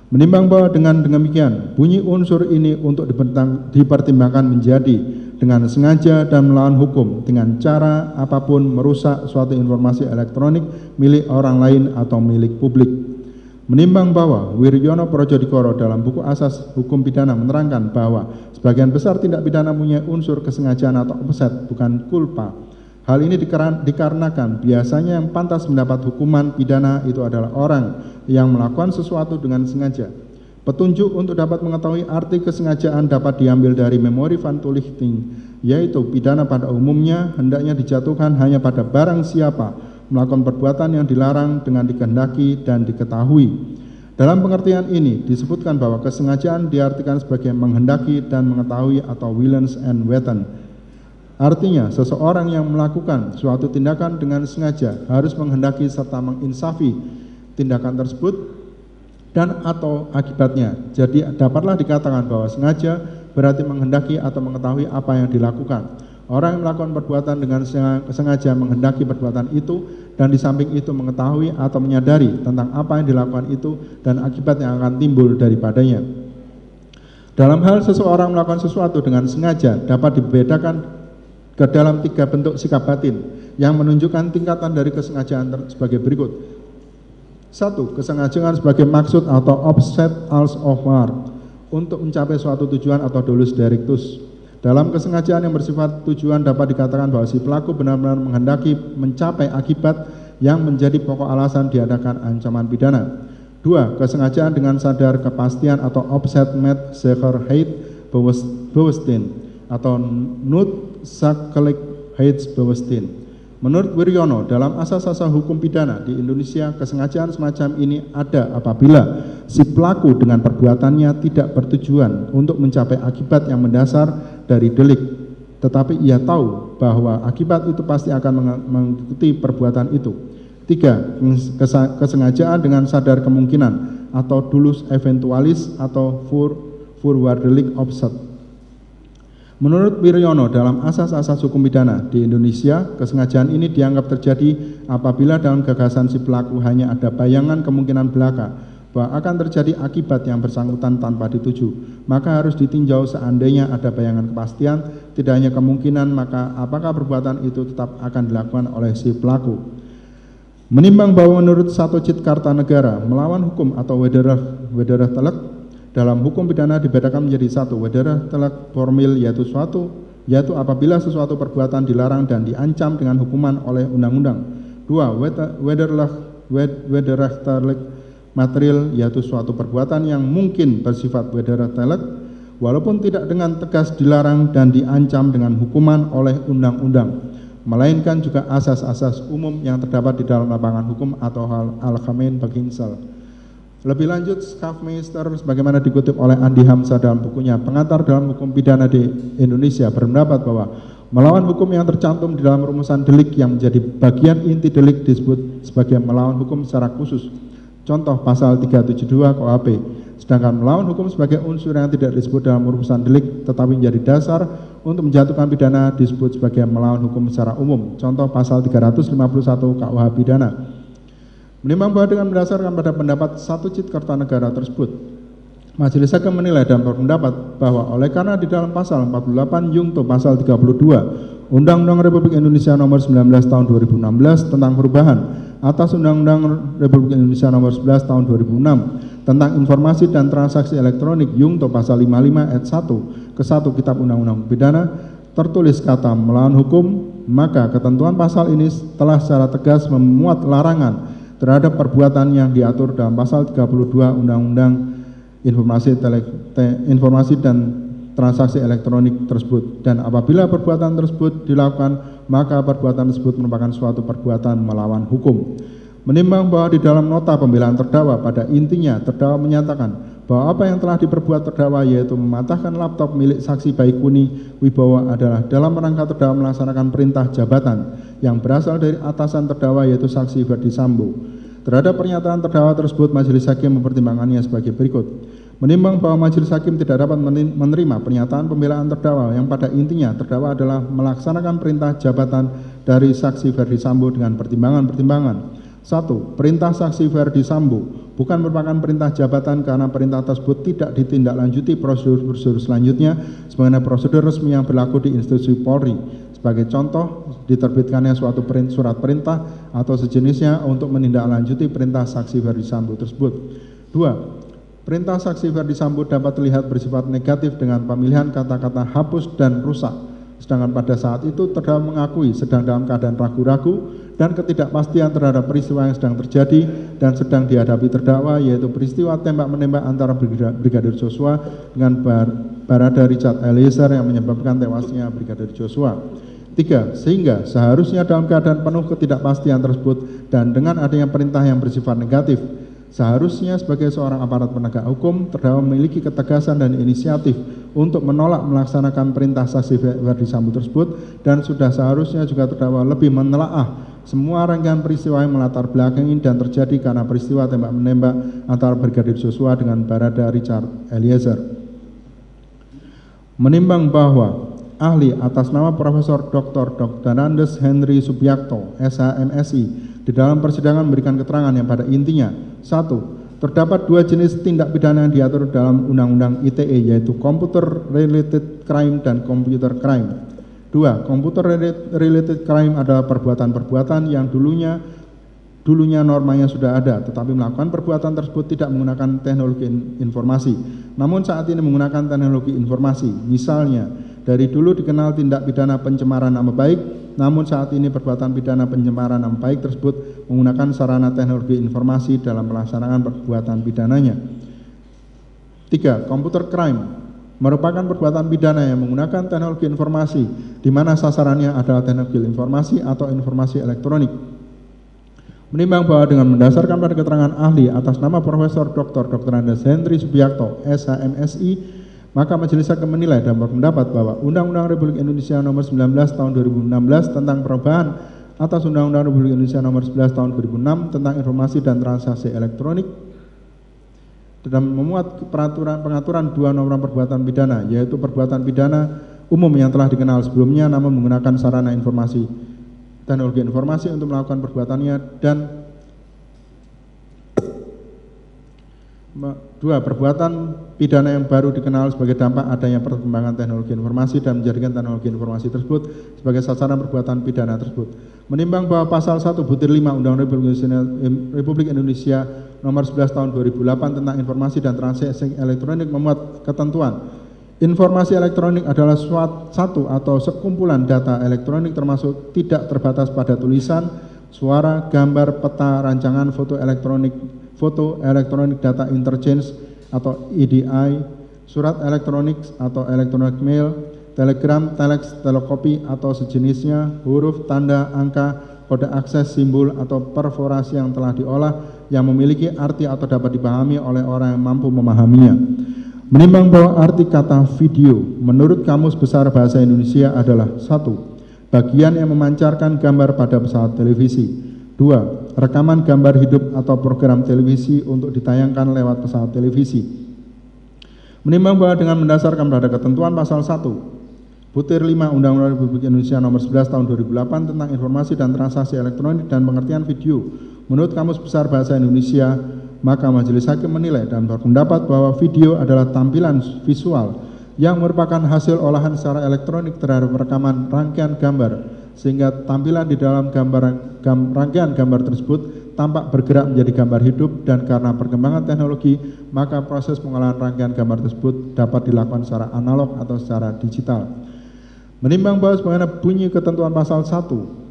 Menimbang bahwa dengan demikian bunyi unsur ini untuk dipertimbangkan menjadi dengan sengaja dan melawan hukum dengan cara apapun merusak suatu informasi elektronik milik orang lain atau milik publik. Menimbang bahwa Wiryono Projodikoro dalam buku asas hukum pidana menerangkan bahwa sebagian besar tindak pidana punya unsur kesengajaan atau offset, bukan culpa. Hal ini dikarenakan biasanya yang pantas mendapat hukuman pidana itu adalah orang yang melakukan sesuatu dengan sengaja. Petunjuk untuk dapat mengetahui arti kesengajaan dapat diambil dari memori van toelichting, yaitu pidana pada umumnya hendaknya dijatuhkan hanya pada barang siapa melakukan perbuatan yang dilarang dengan dikehendaki dan diketahui. Dalam pengertian ini disebutkan bahwa kesengajaan diartikan sebagai menghendaki dan mengetahui atau willens and weten. Artinya seseorang yang melakukan suatu tindakan dengan sengaja harus menghendaki serta menginsafi tindakan tersebut dan atau akibatnya. Jadi dapatlah dikatakan bahwa sengaja berarti menghendaki atau mengetahui apa yang dilakukan. Orang yang melakukan perbuatan dengan sengaja menghendaki perbuatan itu dan di samping itu mengetahui atau menyadari tentang apa yang dilakukan itu dan akibat yang akan timbul daripadanya. Dalam hal seseorang melakukan sesuatu dengan sengaja dapat dibedakan ke dalam 3 bentuk sikap batin yang menunjukkan tingkatan dari kesengajaan sebagai berikut. 1. Kesengajaan sebagai maksud atau offset als of war untuk mencapai suatu tujuan atau dolus directus. Dalam kesengajaan yang bersifat tujuan dapat dikatakan bahwa si pelaku benar-benar menghendaki mencapai akibat yang menjadi pokok alasan diadakan ancaman pidana. 2. Kesengajaan dengan sadar kepastian atau offset met zekerheid bewustin atau nut zakelijk heidsbewustin Menurut Wiryono, dalam asas-asas hukum pidana di Indonesia, kesengajaan semacam ini ada apabila si pelaku dengan perbuatannya tidak bertujuan untuk mencapai akibat yang mendasar dari delik, tetapi ia tahu bahwa akibat itu pasti akan mengikuti perbuatan itu. 3. Kesengajaan dengan sadar kemungkinan atau dulus eventualis atau voorwaardelijk opzet. Menurut Wiryono, dalam asas-asas hukum pidana di Indonesia, kesengajaan ini dianggap terjadi apabila dalam gagasan si pelaku hanya ada bayangan kemungkinan belaka bahwa akan terjadi akibat yang bersangkutan tanpa dituju. Maka harus ditinjau seandainya ada bayangan kepastian, tidak hanya kemungkinan, maka apakah perbuatan itu tetap akan dilakukan oleh si pelaku. Menimbang bahwa menurut Satocit Kartanegara, melawan hukum atau wederah telek dalam hukum pidana dibedakan menjadi 1. Wederah telek formil yaitu apabila sesuatu perbuatan dilarang dan diancam dengan hukuman oleh undang-undang. 2. Wederah telek material yaitu suatu perbuatan yang mungkin bersifat wederah telek walaupun tidak dengan tegas dilarang dan diancam dengan hukuman oleh undang-undang, melainkan juga asas-asas umum yang terdapat di dalam lapangan hukum atau Algemeen Beginsel. Lebih lanjut, Schaffmeister sebagaimana dikutip oleh Andi Hamzah dalam bukunya Pengantar dalam Hukum Pidana di Indonesia berpendapat bahwa melawan hukum yang tercantum di dalam rumusan delik yang menjadi bagian inti delik disebut sebagai melawan hukum secara khusus. Contoh pasal 372 KUHP. Sedangkan melawan hukum sebagai unsur yang tidak disebut dalam rumusan delik tetapi menjadi dasar untuk menjatuhkan pidana disebut sebagai melawan hukum secara umum. Contoh pasal 351 KUH Pidana. Menimbang bahwa dengan berdasarkan pada pendapat Satocit Kartanegara tersebut, Majelis Hakim menilai dan berpendapat bahwa oleh karena di dalam pasal 48 Jungto pasal 32 Undang-Undang Republik Indonesia nomor 19 tahun 2016 tentang perubahan atas Undang-Undang Republik Indonesia nomor 11 tahun 2006 tentang informasi dan transaksi elektronik Jungto pasal 55 ayat 1 ke 1 Kitab Undang-Undang Pidana tertulis kata melawan hukum, maka ketentuan pasal ini telah secara tegas memuat larangan terhadap perbuatan yang diatur dalam pasal 32 Undang-Undang Informasi dan Transaksi Elektronik tersebut, dan apabila perbuatan tersebut dilakukan maka perbuatan tersebut merupakan suatu perbuatan melawan hukum. Menimbang bahwa di dalam nota pembelaan terdakwa pada intinya terdakwa menyatakan bahwa apa yang telah diperbuat terdakwa yaitu mematahkan laptop milik saksi Baikuni Wibowo adalah dalam rangka terdakwa melaksanakan perintah jabatan yang berasal dari atasan terdakwa yaitu saksi Ferdi Sambo. Terhadap pernyataan terdakwa tersebut, Majelis Hakim mempertimbangkannya sebagai berikut. Menimbang bahwa Majelis Hakim tidak dapat menerima pernyataan pembelaan terdakwa yang pada intinya terdakwa adalah melaksanakan perintah jabatan dari saksi Ferdi Sambo dengan pertimbangan-pertimbangan. 1. Perintah saksi Ferdi Sambo bukan merupakan perintah jabatan karena perintah tersebut tidak ditindaklanjuti prosedur-prosedur selanjutnya sebagaimana prosedur resmi yang berlaku di institusi Polri. Sebagai contoh, diterbitkannya suatu surat perintah atau sejenisnya untuk menindaklanjuti perintah saksi Ferdi Sambo tersebut. 2. Perintah saksi Ferdi Sambo dapat terlihat bersifat negatif dengan pemilihan kata-kata hapus dan rusak. Sedangkan pada saat itu terdakwa mengakui sedang dalam keadaan ragu-ragu dan ketidakpastian terhadap peristiwa yang sedang terjadi dan sedang dihadapi terdakwa, yaitu peristiwa tembak-menembak antara Brigadir Joshua dengan Barada Richard Eliezer yang menyebabkan tewasnya Brigadir Joshua. 3. Sehingga seharusnya dalam keadaan penuh ketidakpastian tersebut dan dengan adanya perintah yang bersifat negatif, seharusnya sebagai seorang aparat penegak hukum terdakwa memiliki ketegasan dan inisiatif untuk menolak melaksanakan perintah saksi Ferdi Sambo tersebut, dan sudah seharusnya juga terdakwa lebih menelaah semua rangkaian peristiwa yang melatar belakangi dan terjadi karena peristiwa tembak-menembak antara Brigadir Joshua dengan Barada Richard Eliezer. Menimbang bahwa ahli atas nama Profesor Dr. Andes Henry Subiakto, SHMSI, di dalam persidangan memberikan keterangan yang pada intinya 1. Terdapat dua jenis tindak pidana yang diatur dalam Undang-Undang ITE, yaitu Computer Related Crime dan Computer Crime. 2. Computer Related Crime adalah perbuatan-perbuatan yang dulunya normanya sudah ada, tetapi melakukan perbuatan tersebut tidak menggunakan teknologi informasi, namun saat ini menggunakan teknologi informasi. Misalnya, dari dulu dikenal tindak pidana pencemaran nama baik, namun saat ini perbuatan pidana pencemaran nama baik tersebut menggunakan sarana teknologi informasi dalam melaksanakan perbuatan pidananya. 3. Computer crime merupakan perbuatan pidana yang menggunakan teknologi informasi di mana sasarannya adalah teknologi informasi atau informasi elektronik. Menimbang bahwa dengan mendasarkan pada keterangan ahli atas nama Profesor Dr. Andes Henry Subiakto, SHMSI, maka Majelis Hakim menilai dan berpendapat bahwa Undang-Undang Republik Indonesia Nomor 19 Tahun 2016 tentang perubahan atas Undang-Undang Republik Indonesia Nomor 11 Tahun 2006 tentang informasi dan transaksi elektronik dan memuat pengaturan dua norma perbuatan pidana, yaitu perbuatan pidana umum yang telah dikenal sebelumnya namun menggunakan sarana informasi teknologi informasi untuk melakukan perbuatannya, dan dua, perbuatan pidana yang baru dikenal sebagai dampak adanya perkembangan teknologi informasi dan menjadikan teknologi informasi tersebut sebagai sasaran perbuatan pidana tersebut. Menimbang bahwa pasal 1 butir 5 Undang-Undang Republik Indonesia Nomor 11 Tahun 2008 tentang informasi dan transaksi elektronik memuat ketentuan informasi elektronik adalah satu atau sekumpulan data elektronik termasuk tidak terbatas pada tulisan, suara, gambar, peta, rancangan, foto elektronik data interchange atau EDI, surat elektronik atau electronic mail, telegram, telex, telekopi atau sejenisnya, huruf, tanda, angka, kode akses, simbol atau perforasi yang telah diolah yang memiliki arti atau dapat dipahami oleh orang yang mampu memahaminya. Menimbang bahwa arti kata video menurut Kamus Besar Bahasa Indonesia adalah 1. Bagian yang memancarkan gambar pada pesawat televisi. 2. Rekaman gambar hidup atau program televisi untuk ditayangkan lewat pesawat televisi. Menimbang bahwa dengan mendasarkan pada ketentuan pasal 1 butir 5 Undang-Undang Republik Indonesia Nomor 11 Tahun 2008 tentang informasi dan transaksi elektronik dan pengertian video menurut Kamus Besar Bahasa Indonesia, maka Majelis Hakim menilai dan berpendapat bahwa video adalah tampilan visual yang merupakan hasil olahan secara elektronik terhadap rekaman rangkaian gambar, sehingga tampilan di dalam rangkaian gambar tersebut tampak bergerak menjadi gambar hidup, dan karena perkembangan teknologi maka proses pengolahan rangkaian gambar tersebut dapat dilakukan secara analog atau secara digital. Menimbang bahwa sebagaimana bunyi ketentuan pasal 1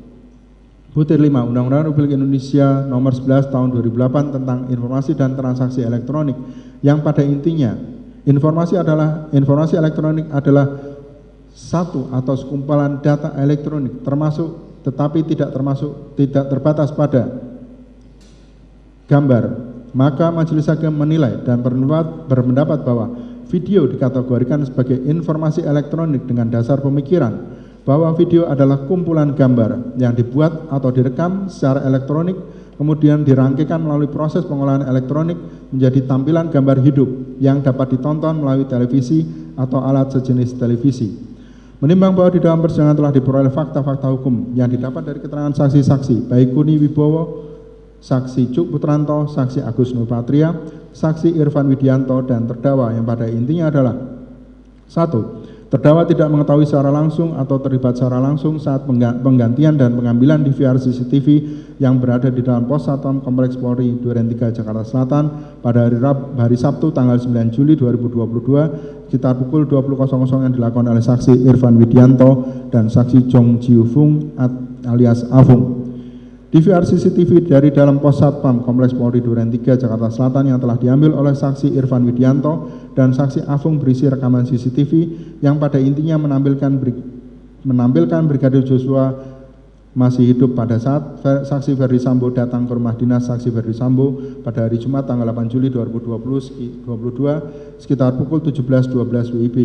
butir 5 Undang-Undang Republik Indonesia Nomor 11 Tahun 2008 tentang informasi dan transaksi elektronik yang pada intinya informasi elektronik adalah satu atau sekumpulan data elektronik termasuk tetapi tidak terbatas pada gambar, maka Majelis Hakim menilai dan berpendapat bahwa video dikategorikan sebagai informasi elektronik dengan dasar pemikiran bahwa video adalah kumpulan gambar yang dibuat atau direkam secara elektronik kemudian dirangkaikan melalui proses pengolahan elektronik menjadi tampilan gambar hidup yang dapat ditonton melalui televisi atau alat sejenis televisi. Menimbang bahwa di dalam persidangan telah diperoleh fakta-fakta hukum yang didapat dari keterangan saksi-saksi Baikuni Wibowo, saksi Cuk Putranto, saksi Agus Nurpatria, saksi Irfan Widianto, dan terdakwa yang pada intinya adalah 1. Terdakwa tidak mengetahui secara langsung atau terlibat secara langsung saat penggantian dan pengambilan DVR CCTV yang berada di dalam pos Satpam Kompleks Polri Duren 3 Jakarta Selatan pada hari Sabtu tanggal 9 Juli 2022 sekitar pukul 20.00 yang dilakukan oleh saksi Irfan Widianto dan saksi Chong Jiu Fung alias Afung. DVR CCTV dari dalam pos Satpam Kompleks Polri Duren 3 Jakarta Selatan yang telah diambil oleh saksi Irfan Widianto dan saksi Afung berisi rekaman CCTV yang pada intinya menampilkan Brigadir Joshua masih hidup pada saat saksi Ferdi Sambo datang ke rumah dinas saksi Ferdi Sambo pada hari Jumat tanggal 8 Juli 2022 sekitar pukul 17.12 WIB.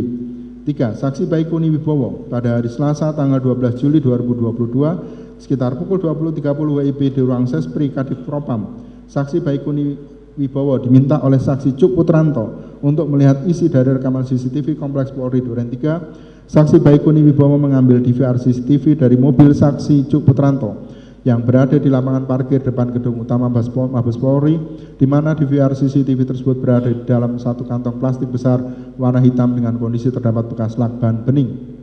3. Saksi Baikuni Wibowo pada hari Selasa tanggal 12 Juli 2022 sekitar pukul 20.30 WIB di ruang Sespri Kadif Propam. Saksi Baikuni Wibowo diminta oleh saksi Cuk Putranto untuk melihat isi dari rekaman CCTV Kompleks Polri Duren 3. Saksi Baikuni Wibowo mengambil DVR CCTV dari mobil saksi Cuk Putranto yang berada di lapangan parkir depan gedung utama Mabes Polri, di mana DVR CCTV tersebut berada di dalam satu kantong plastik besar warna hitam dengan kondisi terdapat bekas lakban bening.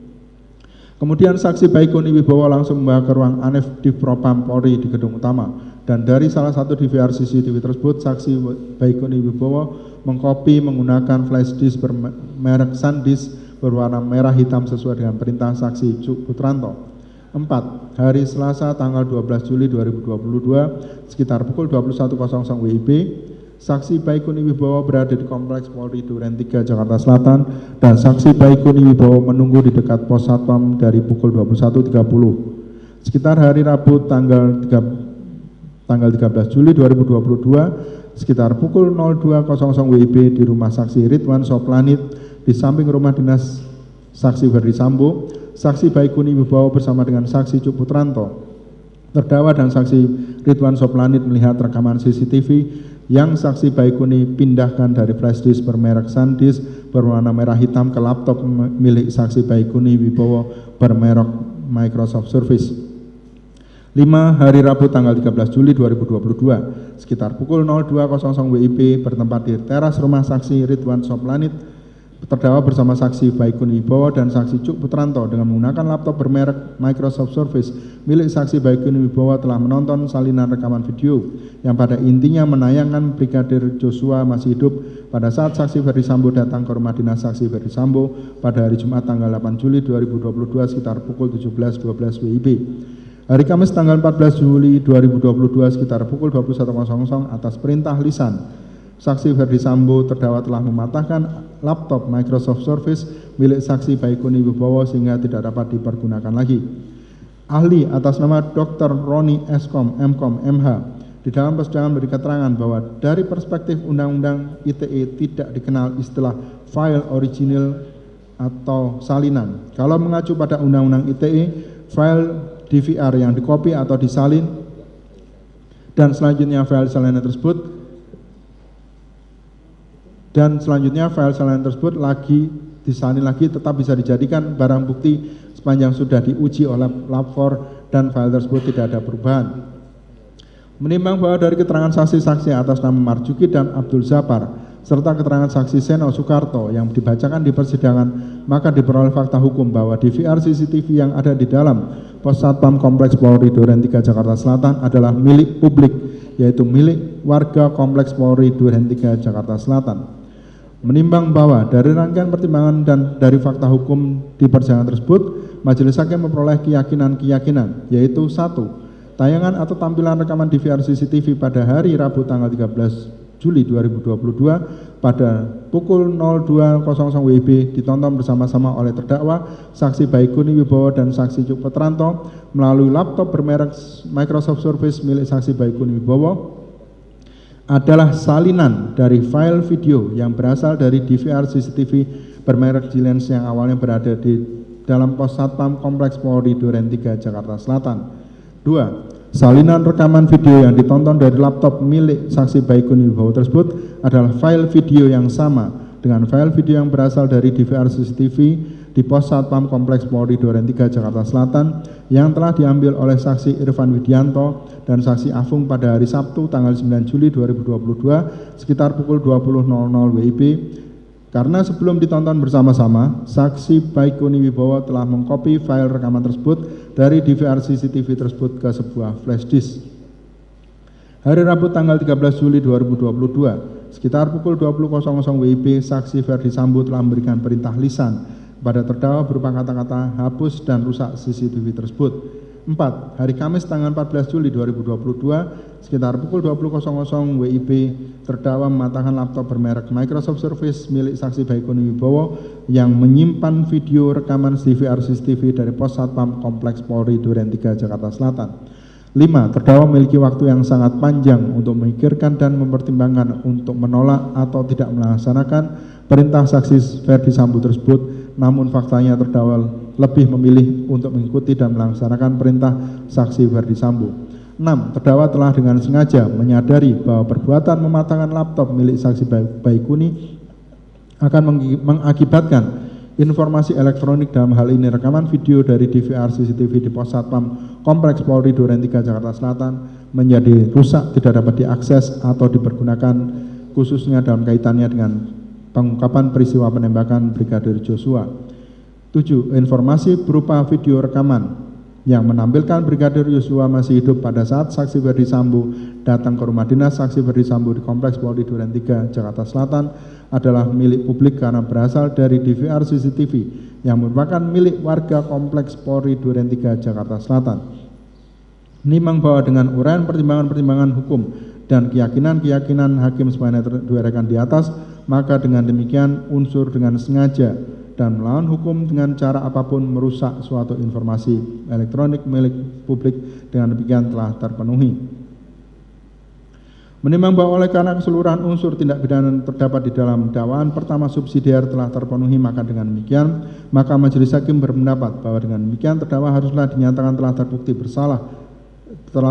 Kemudian saksi Baikuni Wibowo langsung membawa ke ruang Anef Divpropam Polri di gedung utama, dan dari salah satu DVR CCTV tersebut saksi Baikuni Wibowo mengcopy menggunakan flash disk bermerek SanDisk berwarna merah hitam sesuai dengan perintah saksi Cuk Putranto. 4. Hari Selasa tanggal 12 Juli 2022 sekitar pukul 21.00 WIB Saksi Baikuni Wibowo berada di Kompleks Polri Duren 3 Jakarta Selatan dan saksi Baikuni Wibowo menunggu di dekat pos satpam dari pukul 21.30. Sekitar hari Rabu tanggal 13 Juli 2022 sekitar pukul 02.00 WIB di rumah saksi Ridwan Soplanit di samping rumah dinas saksi Ferdi Sambo, saksi Baikuni Wibowo bersama dengan saksi Cuk Putranto, terdakwa dan saksi Ridwan Soplanit melihat rekaman CCTV yang saksi Baikuni pindahkan dari flash disk bermerek SanDisk berwarna merah hitam ke laptop milik saksi Baikuni Wibowo bermerek Microsoft Surface. 5. Hari Rabu tanggal 13 Juli 2022 sekitar pukul 02.00 WIB bertempat di teras rumah saksi Ridwan Soplanit, terdakwa bersama saksi Baikuni Wibowo dan saksi Cuk Putranto dengan menggunakan laptop bermerek Microsoft Surface milik saksi Baikuni Wibowo telah menonton salinan rekaman video yang pada intinya menayangkan Brigadir Joshua masih hidup pada saat saksi Ferdi Sambo datang ke rumah dinas saksi Ferdi Sambo pada hari Jumat tanggal 8 Juli 2022 sekitar pukul 17.12 WIB. Hari Kamis tanggal 14 Juli 2022 sekitar pukul 21.00 atas perintah lisan saksi Ferdi Sambo, terdakwa telah mematahkan laptop Microsoft Surface milik saksi Baikuni Wibowo sehingga tidak dapat dipergunakan lagi. Ahli atas nama Dr. Roni Eskom, MKom, MH di dalam persidangan memberi keterangan bahwa dari perspektif Undang-Undang ITE tidak dikenal istilah file original atau salinan. Kalau mengacu pada Undang-Undang ITE, file DVR yang dikopi atau disalin dan selanjutnya file salinan tersebut lagi disalin lagi tetap bisa dijadikan barang bukti sepanjang sudah diuji oleh lapor dan file tersebut tidak ada perubahan. Menimbang bahwa dari keterangan saksi-saksi atas nama Marjuki dan Abdul Zapar serta keterangan saksi Seno Soekarto yang dibacakan di persidangan, maka diperoleh fakta hukum bahwa DVR CCTV yang ada di dalam pos satpam Kompleks Polri Duren 3 Jakarta Selatan adalah milik publik, yaitu milik warga Kompleks Polri Duren 3 Jakarta Selatan. Menimbang bahwa dari rangkaian pertimbangan dan dari fakta hukum di persidangan tersebut, majelis hakim memperoleh keyakinan, yaitu 1. Tayangan atau tampilan rekaman DVR CCTV pada hari Rabu tanggal 13 Juli 2022 pada pukul 02.00 WIB ditonton bersama-sama oleh terdakwa, saksi Baikuni Wibowo dan saksi Cuk Putranto melalui laptop bermerek Microsoft Surface milik saksi Baikuni Wibowo adalah salinan dari file video yang berasal dari DVR CCTV bermerek G-Lens yang awalnya berada di dalam pos satpam Kompleks Polri Duren 3 Jakarta Selatan. 2. Salinan rekaman video yang ditonton dari laptop milik saksi Baikuni Wibowo tersebut adalah file video yang sama dengan file video yang berasal dari DVR CCTV di pos satpam Kompleks Polri Duren 3 Jakarta Selatan yang telah diambil oleh saksi Irfan Widianto dan saksi Afung pada hari Sabtu tanggal 9 Juli 2022 sekitar pukul 20.00 WIB. Karena sebelum ditonton bersama-sama, saksi Baikuni Wibowo telah mengkopi file rekaman tersebut dari DVR CCTV tersebut ke sebuah flash disk. Hari Rabu tanggal 13 Juli 2022, sekitar pukul 20.00 WIB, saksi Ferdi Sambo telah memberikan perintah lisan kepada terdakwa berupa kata-kata hapus dan rusak CCTV tersebut. 4. Hari Kamis tanggal 14 Juli 2022 sekitar pukul 20.00 WIB, terdakwa mematahkan laptop bermerek Microsoft Surface milik saksi Baikuni Wibowo yang menyimpan video rekaman DVR CCTV dari pos satpam Kompleks Polri Duren 3 Jakarta Selatan. 5. Terdakwa memiliki waktu yang sangat panjang untuk memikirkan dan mempertimbangkan untuk menolak atau tidak melaksanakan perintah saksi Ferdi Sambo tersebut, namun faktanya terdakwa lebih memilih untuk mengikuti dan melaksanakan perintah saksi Ferdi Sambo. 6. Terdakwa telah dengan sengaja menyadari bahwa perbuatan mematahkan laptop milik saksi Baikuni akan mengakibatkan informasi elektronik, dalam hal ini rekaman video dari DVR CCTV di pos satpam Kompleks Polri Duren 3 Jakarta Selatan menjadi rusak, tidak dapat diakses atau dipergunakan khususnya dalam kaitannya dengan pengungkapan peristiwa penembakan Brigadir Joshua. 7. Informasi berupa video rekaman yang menampilkan Brigadir Joshua masih hidup pada saat saksi Ferdi Sambo datang ke rumah dinas saksi Ferdi Sambo di Kompleks Polri Duren 3 Jakarta Selatan adalah milik publik karena berasal dari DVR CCTV yang merupakan milik warga Kompleks Polri Duren 3 Jakarta Selatan. Menimbang bahwa dengan uraian pertimbangan-pertimbangan hukum dan keyakinan-keyakinan hakim sebagaimana diuraikan di atas, maka dengan demikian unsur dengan sengaja dan melawan hukum dengan cara apapun merusak suatu informasi elektronik milik publik dengan demikian telah terpenuhi. Menimbang bahwa oleh karena keseluruhan unsur tindak pidana terdapat di dalam dakwaan pertama subsidiar telah terpenuhi, maka dengan demikian maka majelis hakim berpendapat bahwa dengan demikian terdakwa haruslah dinyatakan telah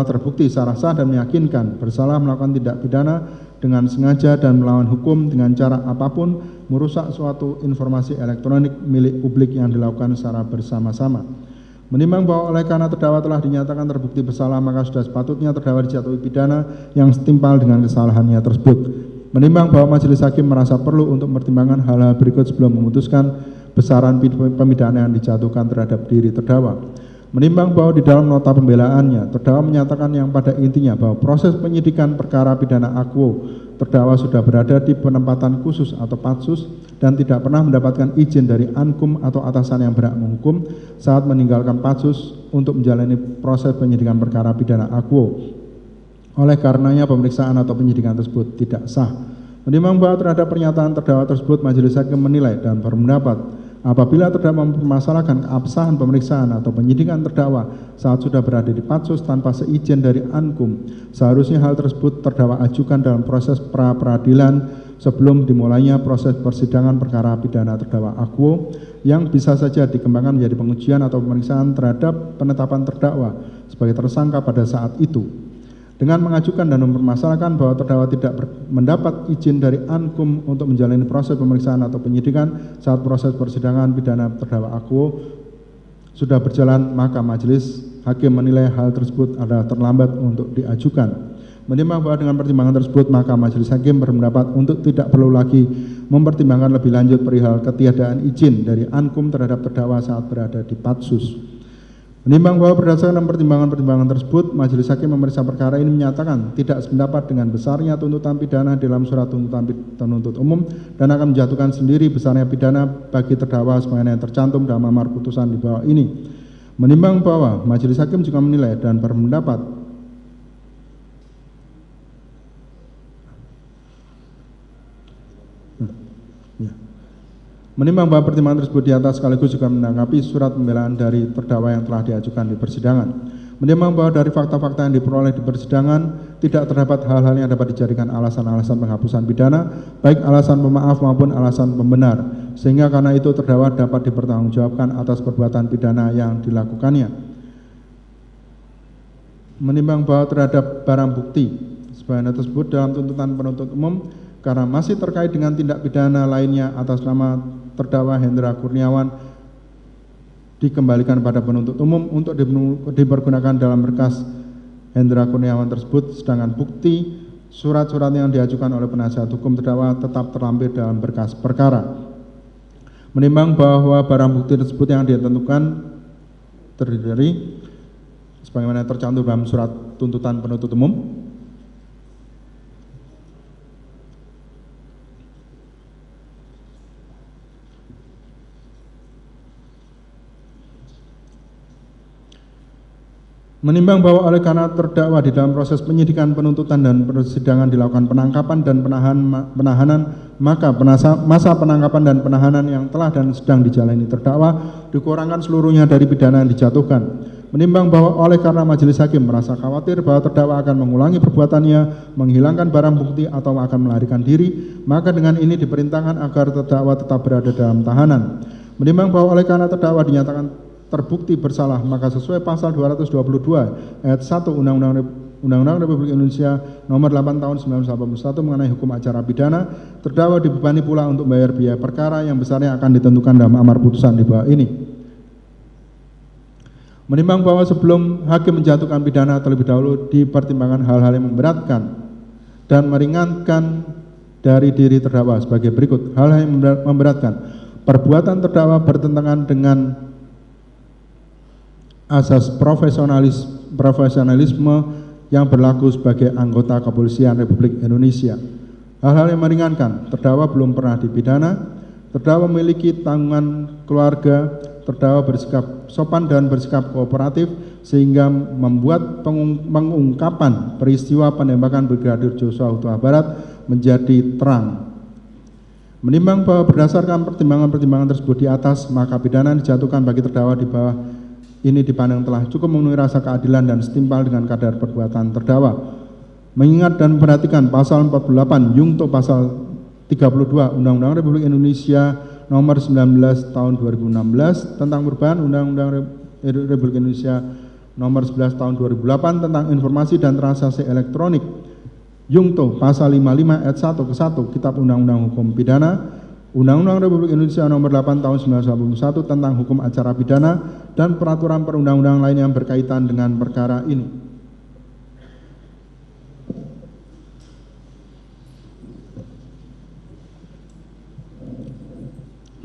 terbukti secara sah dan meyakinkan bersalah melakukan tindak pidana dengan sengaja dan melawan hukum dengan cara apapun merusak suatu informasi elektronik milik publik yang dilakukan secara bersama-sama. Menimbang bahwa oleh karena terdakwa telah dinyatakan terbukti bersalah, maka sudah sepatutnya terdakwa dijatuhi pidana yang setimpal dengan kesalahannya tersebut. Menimbang bahwa majelis hakim merasa perlu untuk mempertimbangkan hal-hal berikut sebelum memutuskan besaran pemidanaan yang dijatuhkan terhadap diri terdakwa. Menimbang bahwa di dalam nota pembelaannya, terdakwa menyatakan yang pada intinya bahwa proses penyidikan perkara pidana akuo terdakwa sudah berada di penempatan khusus atau patsus dan tidak pernah mendapatkan izin dari ankum atau atasan yang berhak menghukum saat meninggalkan patsus untuk menjalani proses penyidikan perkara pidana akuo. Oleh karenanya pemeriksaan atau penyidikan tersebut tidak sah. Menimbang bahwa terhadap pernyataan terdakwa tersebut majelis hakim menilai dan berpendapat apabila terdakwa mempermasalahkan keabsahan pemeriksaan atau penyidikan terdakwa saat sudah berada di patsus tanpa seizin dari ankum, seharusnya hal tersebut terdakwa ajukan dalam proses pra-peradilan sebelum dimulainya proses persidangan perkara pidana terdakwa akuo yang bisa saja dikembangkan menjadi pengujian atau pemeriksaan terhadap penetapan terdakwa sebagai tersangka pada saat itu. Dengan mengajukan dan mempermasalahkan bahwa terdakwa tidak mendapat izin dari ankum untuk menjalani proses pemeriksaan atau penyidikan saat proses persidangan pidana terdakwa akuo sudah berjalan, maka majelis hakim menilai hal tersebut adalah terlambat untuk diajukan. Menimbang bahwa dengan pertimbangan tersebut, maka majelis hakim berpendapat untuk tidak perlu lagi mempertimbangkan lebih lanjut perihal ketiadaan izin dari ankum terhadap terdakwa saat berada di patsus. Menimbang bahwa berdasarkan pertimbangan-pertimbangan tersebut, majelis hakim memeriksa perkara ini menyatakan tidak sependapat dengan besarnya tuntutan pidana dalam surat tuntutan penuntut umum dan akan menjatuhkan sendiri besarnya pidana bagi terdakwa sebagaimana yang tercantum dalam amar putusan di bawah ini. Menimbang bahwa majelis hakim juga menilai dan berpendapat Menimbang bahwa pertimbangan tersebut di atas sekaligus juga menanggapi surat pembelaan dari terdakwa yang telah diajukan di persidangan. Menimbang bahwa dari fakta-fakta yang diperoleh di persidangan tidak terdapat hal-hal yang dapat dijadikan alasan-alasan penghapusan pidana, baik alasan pemaaf maupun alasan pembenar, sehingga karena itu terdakwa dapat dipertanggungjawabkan atas perbuatan pidana yang dilakukannya. Menimbang bahwa terhadap barang bukti sebagaimana tersebut dalam tuntutan penuntut umum karena masih terkait dengan tindak pidana lainnya atas nama terdakwa Hendra Kurniawan dikembalikan pada penuntut umum untuk dipergunakan dalam berkas Hendra Kurniawan tersebut, sedangkan bukti surat-surat yang diajukan oleh penasihat hukum terdakwa tetap terlampir dalam berkas perkara. Menimbang bahwa barang bukti tersebut yang ditentukan terdiri dari sebagaimana tercantum dalam surat tuntutan penuntut umum, menimbang bahwa oleh karena terdakwa di dalam proses penyidikan, penuntutan, dan persidangan dilakukan penangkapan dan penahanan, maka masa penangkapan dan penahanan yang telah dan sedang dijalani terdakwa dikurangkan seluruhnya dari pidana yang dijatuhkan. Menimbang bahwa oleh karena majelis hakim merasa khawatir bahwa terdakwa akan mengulangi perbuatannya, menghilangkan barang bukti atau akan melarikan diri, maka dengan ini diperintahkan agar terdakwa tetap berada dalam tahanan. Menimbang bahwa oleh karena terdakwa dinyatakan terbukti bersalah, maka sesuai pasal 222 ayat 1 Undang-Undang Republik Indonesia nomor 8 tahun 1981 mengenai hukum acara pidana, terdakwa dibebani pula untuk membayar biaya perkara yang besarnya akan ditentukan dalam amar putusan di bawah ini. Menimbang bahwa sebelum hakim menjatuhkan pidana terlebih dahulu dipertimbangkan hal-hal yang memberatkan dan meringankan dari diri terdakwa sebagai berikut. Hal-hal yang memberatkan: perbuatan terdakwa bertentangan dengan asas profesionalisme yang berlaku sebagai anggota kepolisian Republik Indonesia. Hal-hal yang meringankan: terdakwa belum pernah dipidana, terdakwa memiliki tanggungan keluarga, terdakwa bersikap sopan dan bersikap kooperatif, sehingga membuat pengungkapan peristiwa penembakan Brigadir Joshua Huta Barat menjadi terang. Menimbang bahwa berdasarkan pertimbangan-pertimbangan tersebut di atas, maka pidana yang dijatuhkan bagi terdakwa di bawah ini dipandang telah cukup memenuhi rasa keadilan dan setimpal dengan kadar perbuatan terdakwa. Mengingat dan memperhatikan pasal 48 Yungto pasal 32 Undang-Undang Republik Indonesia Nomor 19 Tahun 2016 tentang perubahan Undang-Undang Republik Indonesia Nomor 11 Tahun 2008 tentang informasi dan transaksi elektronik, Yungto pasal 55 ayat 1 ke 1 Kitab Undang-Undang Hukum Pidana, Undang-Undang Republik Indonesia Nomor 8 Tahun 1991 tentang Hukum Acara Pidana dan peraturan perundang-undangan lain yang berkaitan dengan perkara ini.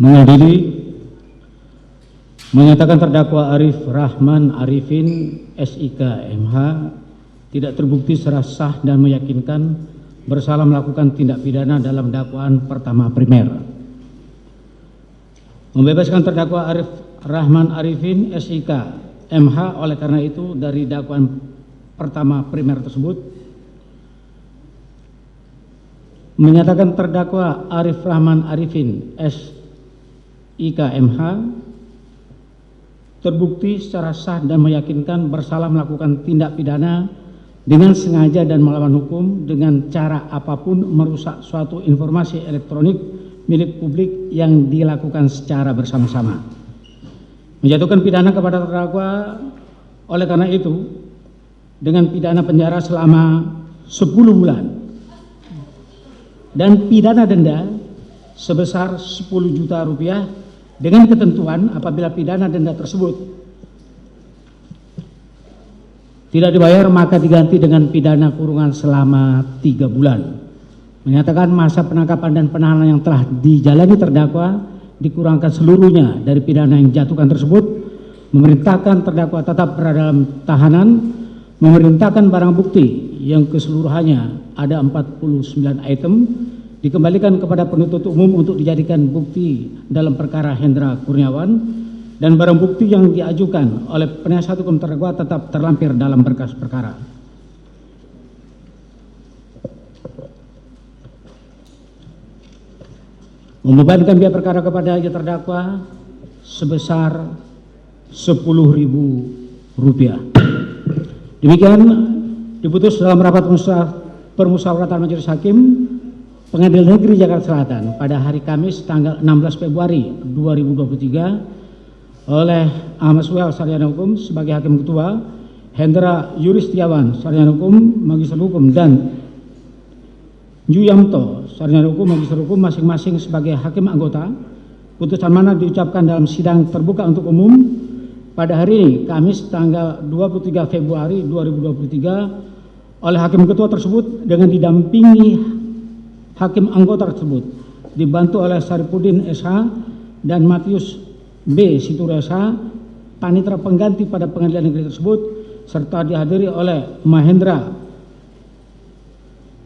Mengadili menyatakan terdakwa Arif Rahman Arifin SIK MH tidak terbukti secara sah dan meyakinkan bersalah melakukan tindak pidana dalam dakwaan pertama primer. Membebaskan terdakwa Arif Rahman Arifin SIK MH oleh karena itu dari dakwaan pertama primer tersebut. Menyatakan terdakwa Arif Rahman Arifin SIK MH terbukti secara sah dan meyakinkan bersalah melakukan tindak pidana dengan sengaja dan melawan hukum dengan cara apapun merusak suatu informasi elektronik milik publik yang dilakukan secara bersama-sama. Menjatuhkan pidana kepada terdakwa oleh karena itu dengan pidana penjara selama 10 bulan dan pidana denda sebesar 10 juta rupiah dengan ketentuan apabila pidana denda tersebut tidak dibayar maka diganti dengan pidana kurungan selama 3 bulan. Menyatakan masa penangkapan dan penahanan yang telah dijalani terdakwa dikurangkan seluruhnya dari pidana yang dijatuhkan tersebut, memerintahkan terdakwa tetap berada dalam tahanan, memerintahkan barang bukti yang keseluruhannya ada 49 item dikembalikan kepada penuntut umum untuk dijadikan bukti dalam perkara Hendra Kurniawan, dan barang bukti yang diajukan oleh penasihat hukum terdakwa tetap terlampir dalam berkas perkara. Membebankan biaya perkara kepada terdakwa sebesar Rp10.000. Demikian diputus dalam rapat permusyawaratan majelis hakim Pengadilan Negeri Jakarta Selatan pada hari Kamis tanggal 16 Februari 2023 oleh Ahmad Suhel Sarjana Hukum sebagai Hakim Ketua, Hendra Yuristiawan Sarjana Hukum Magister Hukum, dan Yuyamto Sarjana Hukum Magister Hukum masing-masing sebagai Hakim Anggota. Putusan mana diucapkan dalam sidang terbuka untuk umum pada hari ini Kamis tanggal 23 Februari 2023 oleh Hakim Ketua tersebut dengan didampingi Hakim Anggota tersebut dibantu oleh Saripudin SH dan Matius B. Situro SH, panitera pengganti pada pengadilan negeri tersebut, serta dihadiri oleh Mahendra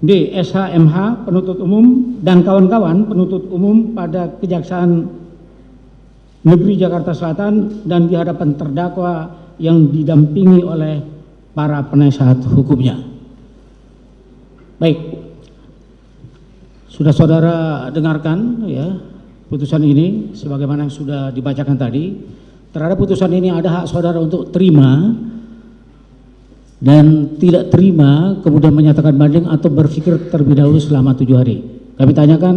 D. SH MH penuntut umum dan kawan-kawan penuntut umum pada Kejaksaan Negeri Jakarta Selatan dan di hadapan terdakwa yang didampingi oleh para penasihat hukumnya. Baik, sudah saudara dengarkan ya putusan ini sebagaimana yang sudah dibacakan tadi. Terhadap putusan ini ada hak saudara untuk terima dan tidak terima, kemudian menyatakan banding atau berpikir terlebih dahulu selama 7 hari. Kami tanyakan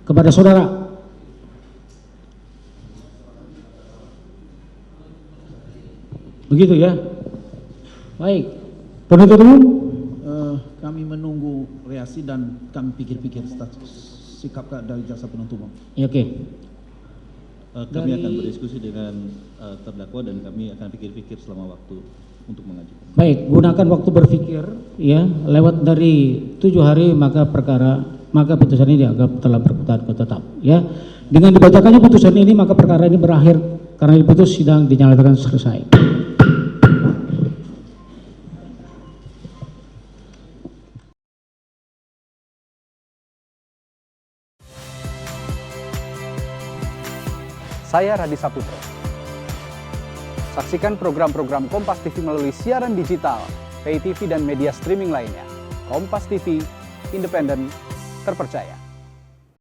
kepada saudara. Begitu ya. Baik. Penuntut umum, kami menunggu reaksi dan kami pikir-pikir sikap dari jaksa penuntut umum. Ya, oke. Kami akan berdiskusi dengan terdakwa dan kami akan pikir-pikir selama waktu untuk mengajukan. Baik, gunakan waktu berpikir ya. Lewat dari 7 hari maka putusan ini dianggap telah berkutat tetap ya. Dengan dibacakannya putusan ini maka perkara ini berakhir karena diputus sidang dinyatakan selesai. Saya Radi Saputro. Saksikan program-program Kompas TV melalui siaran digital, pay TV dan media streaming lainnya. Kompas TV, independen, terpercaya.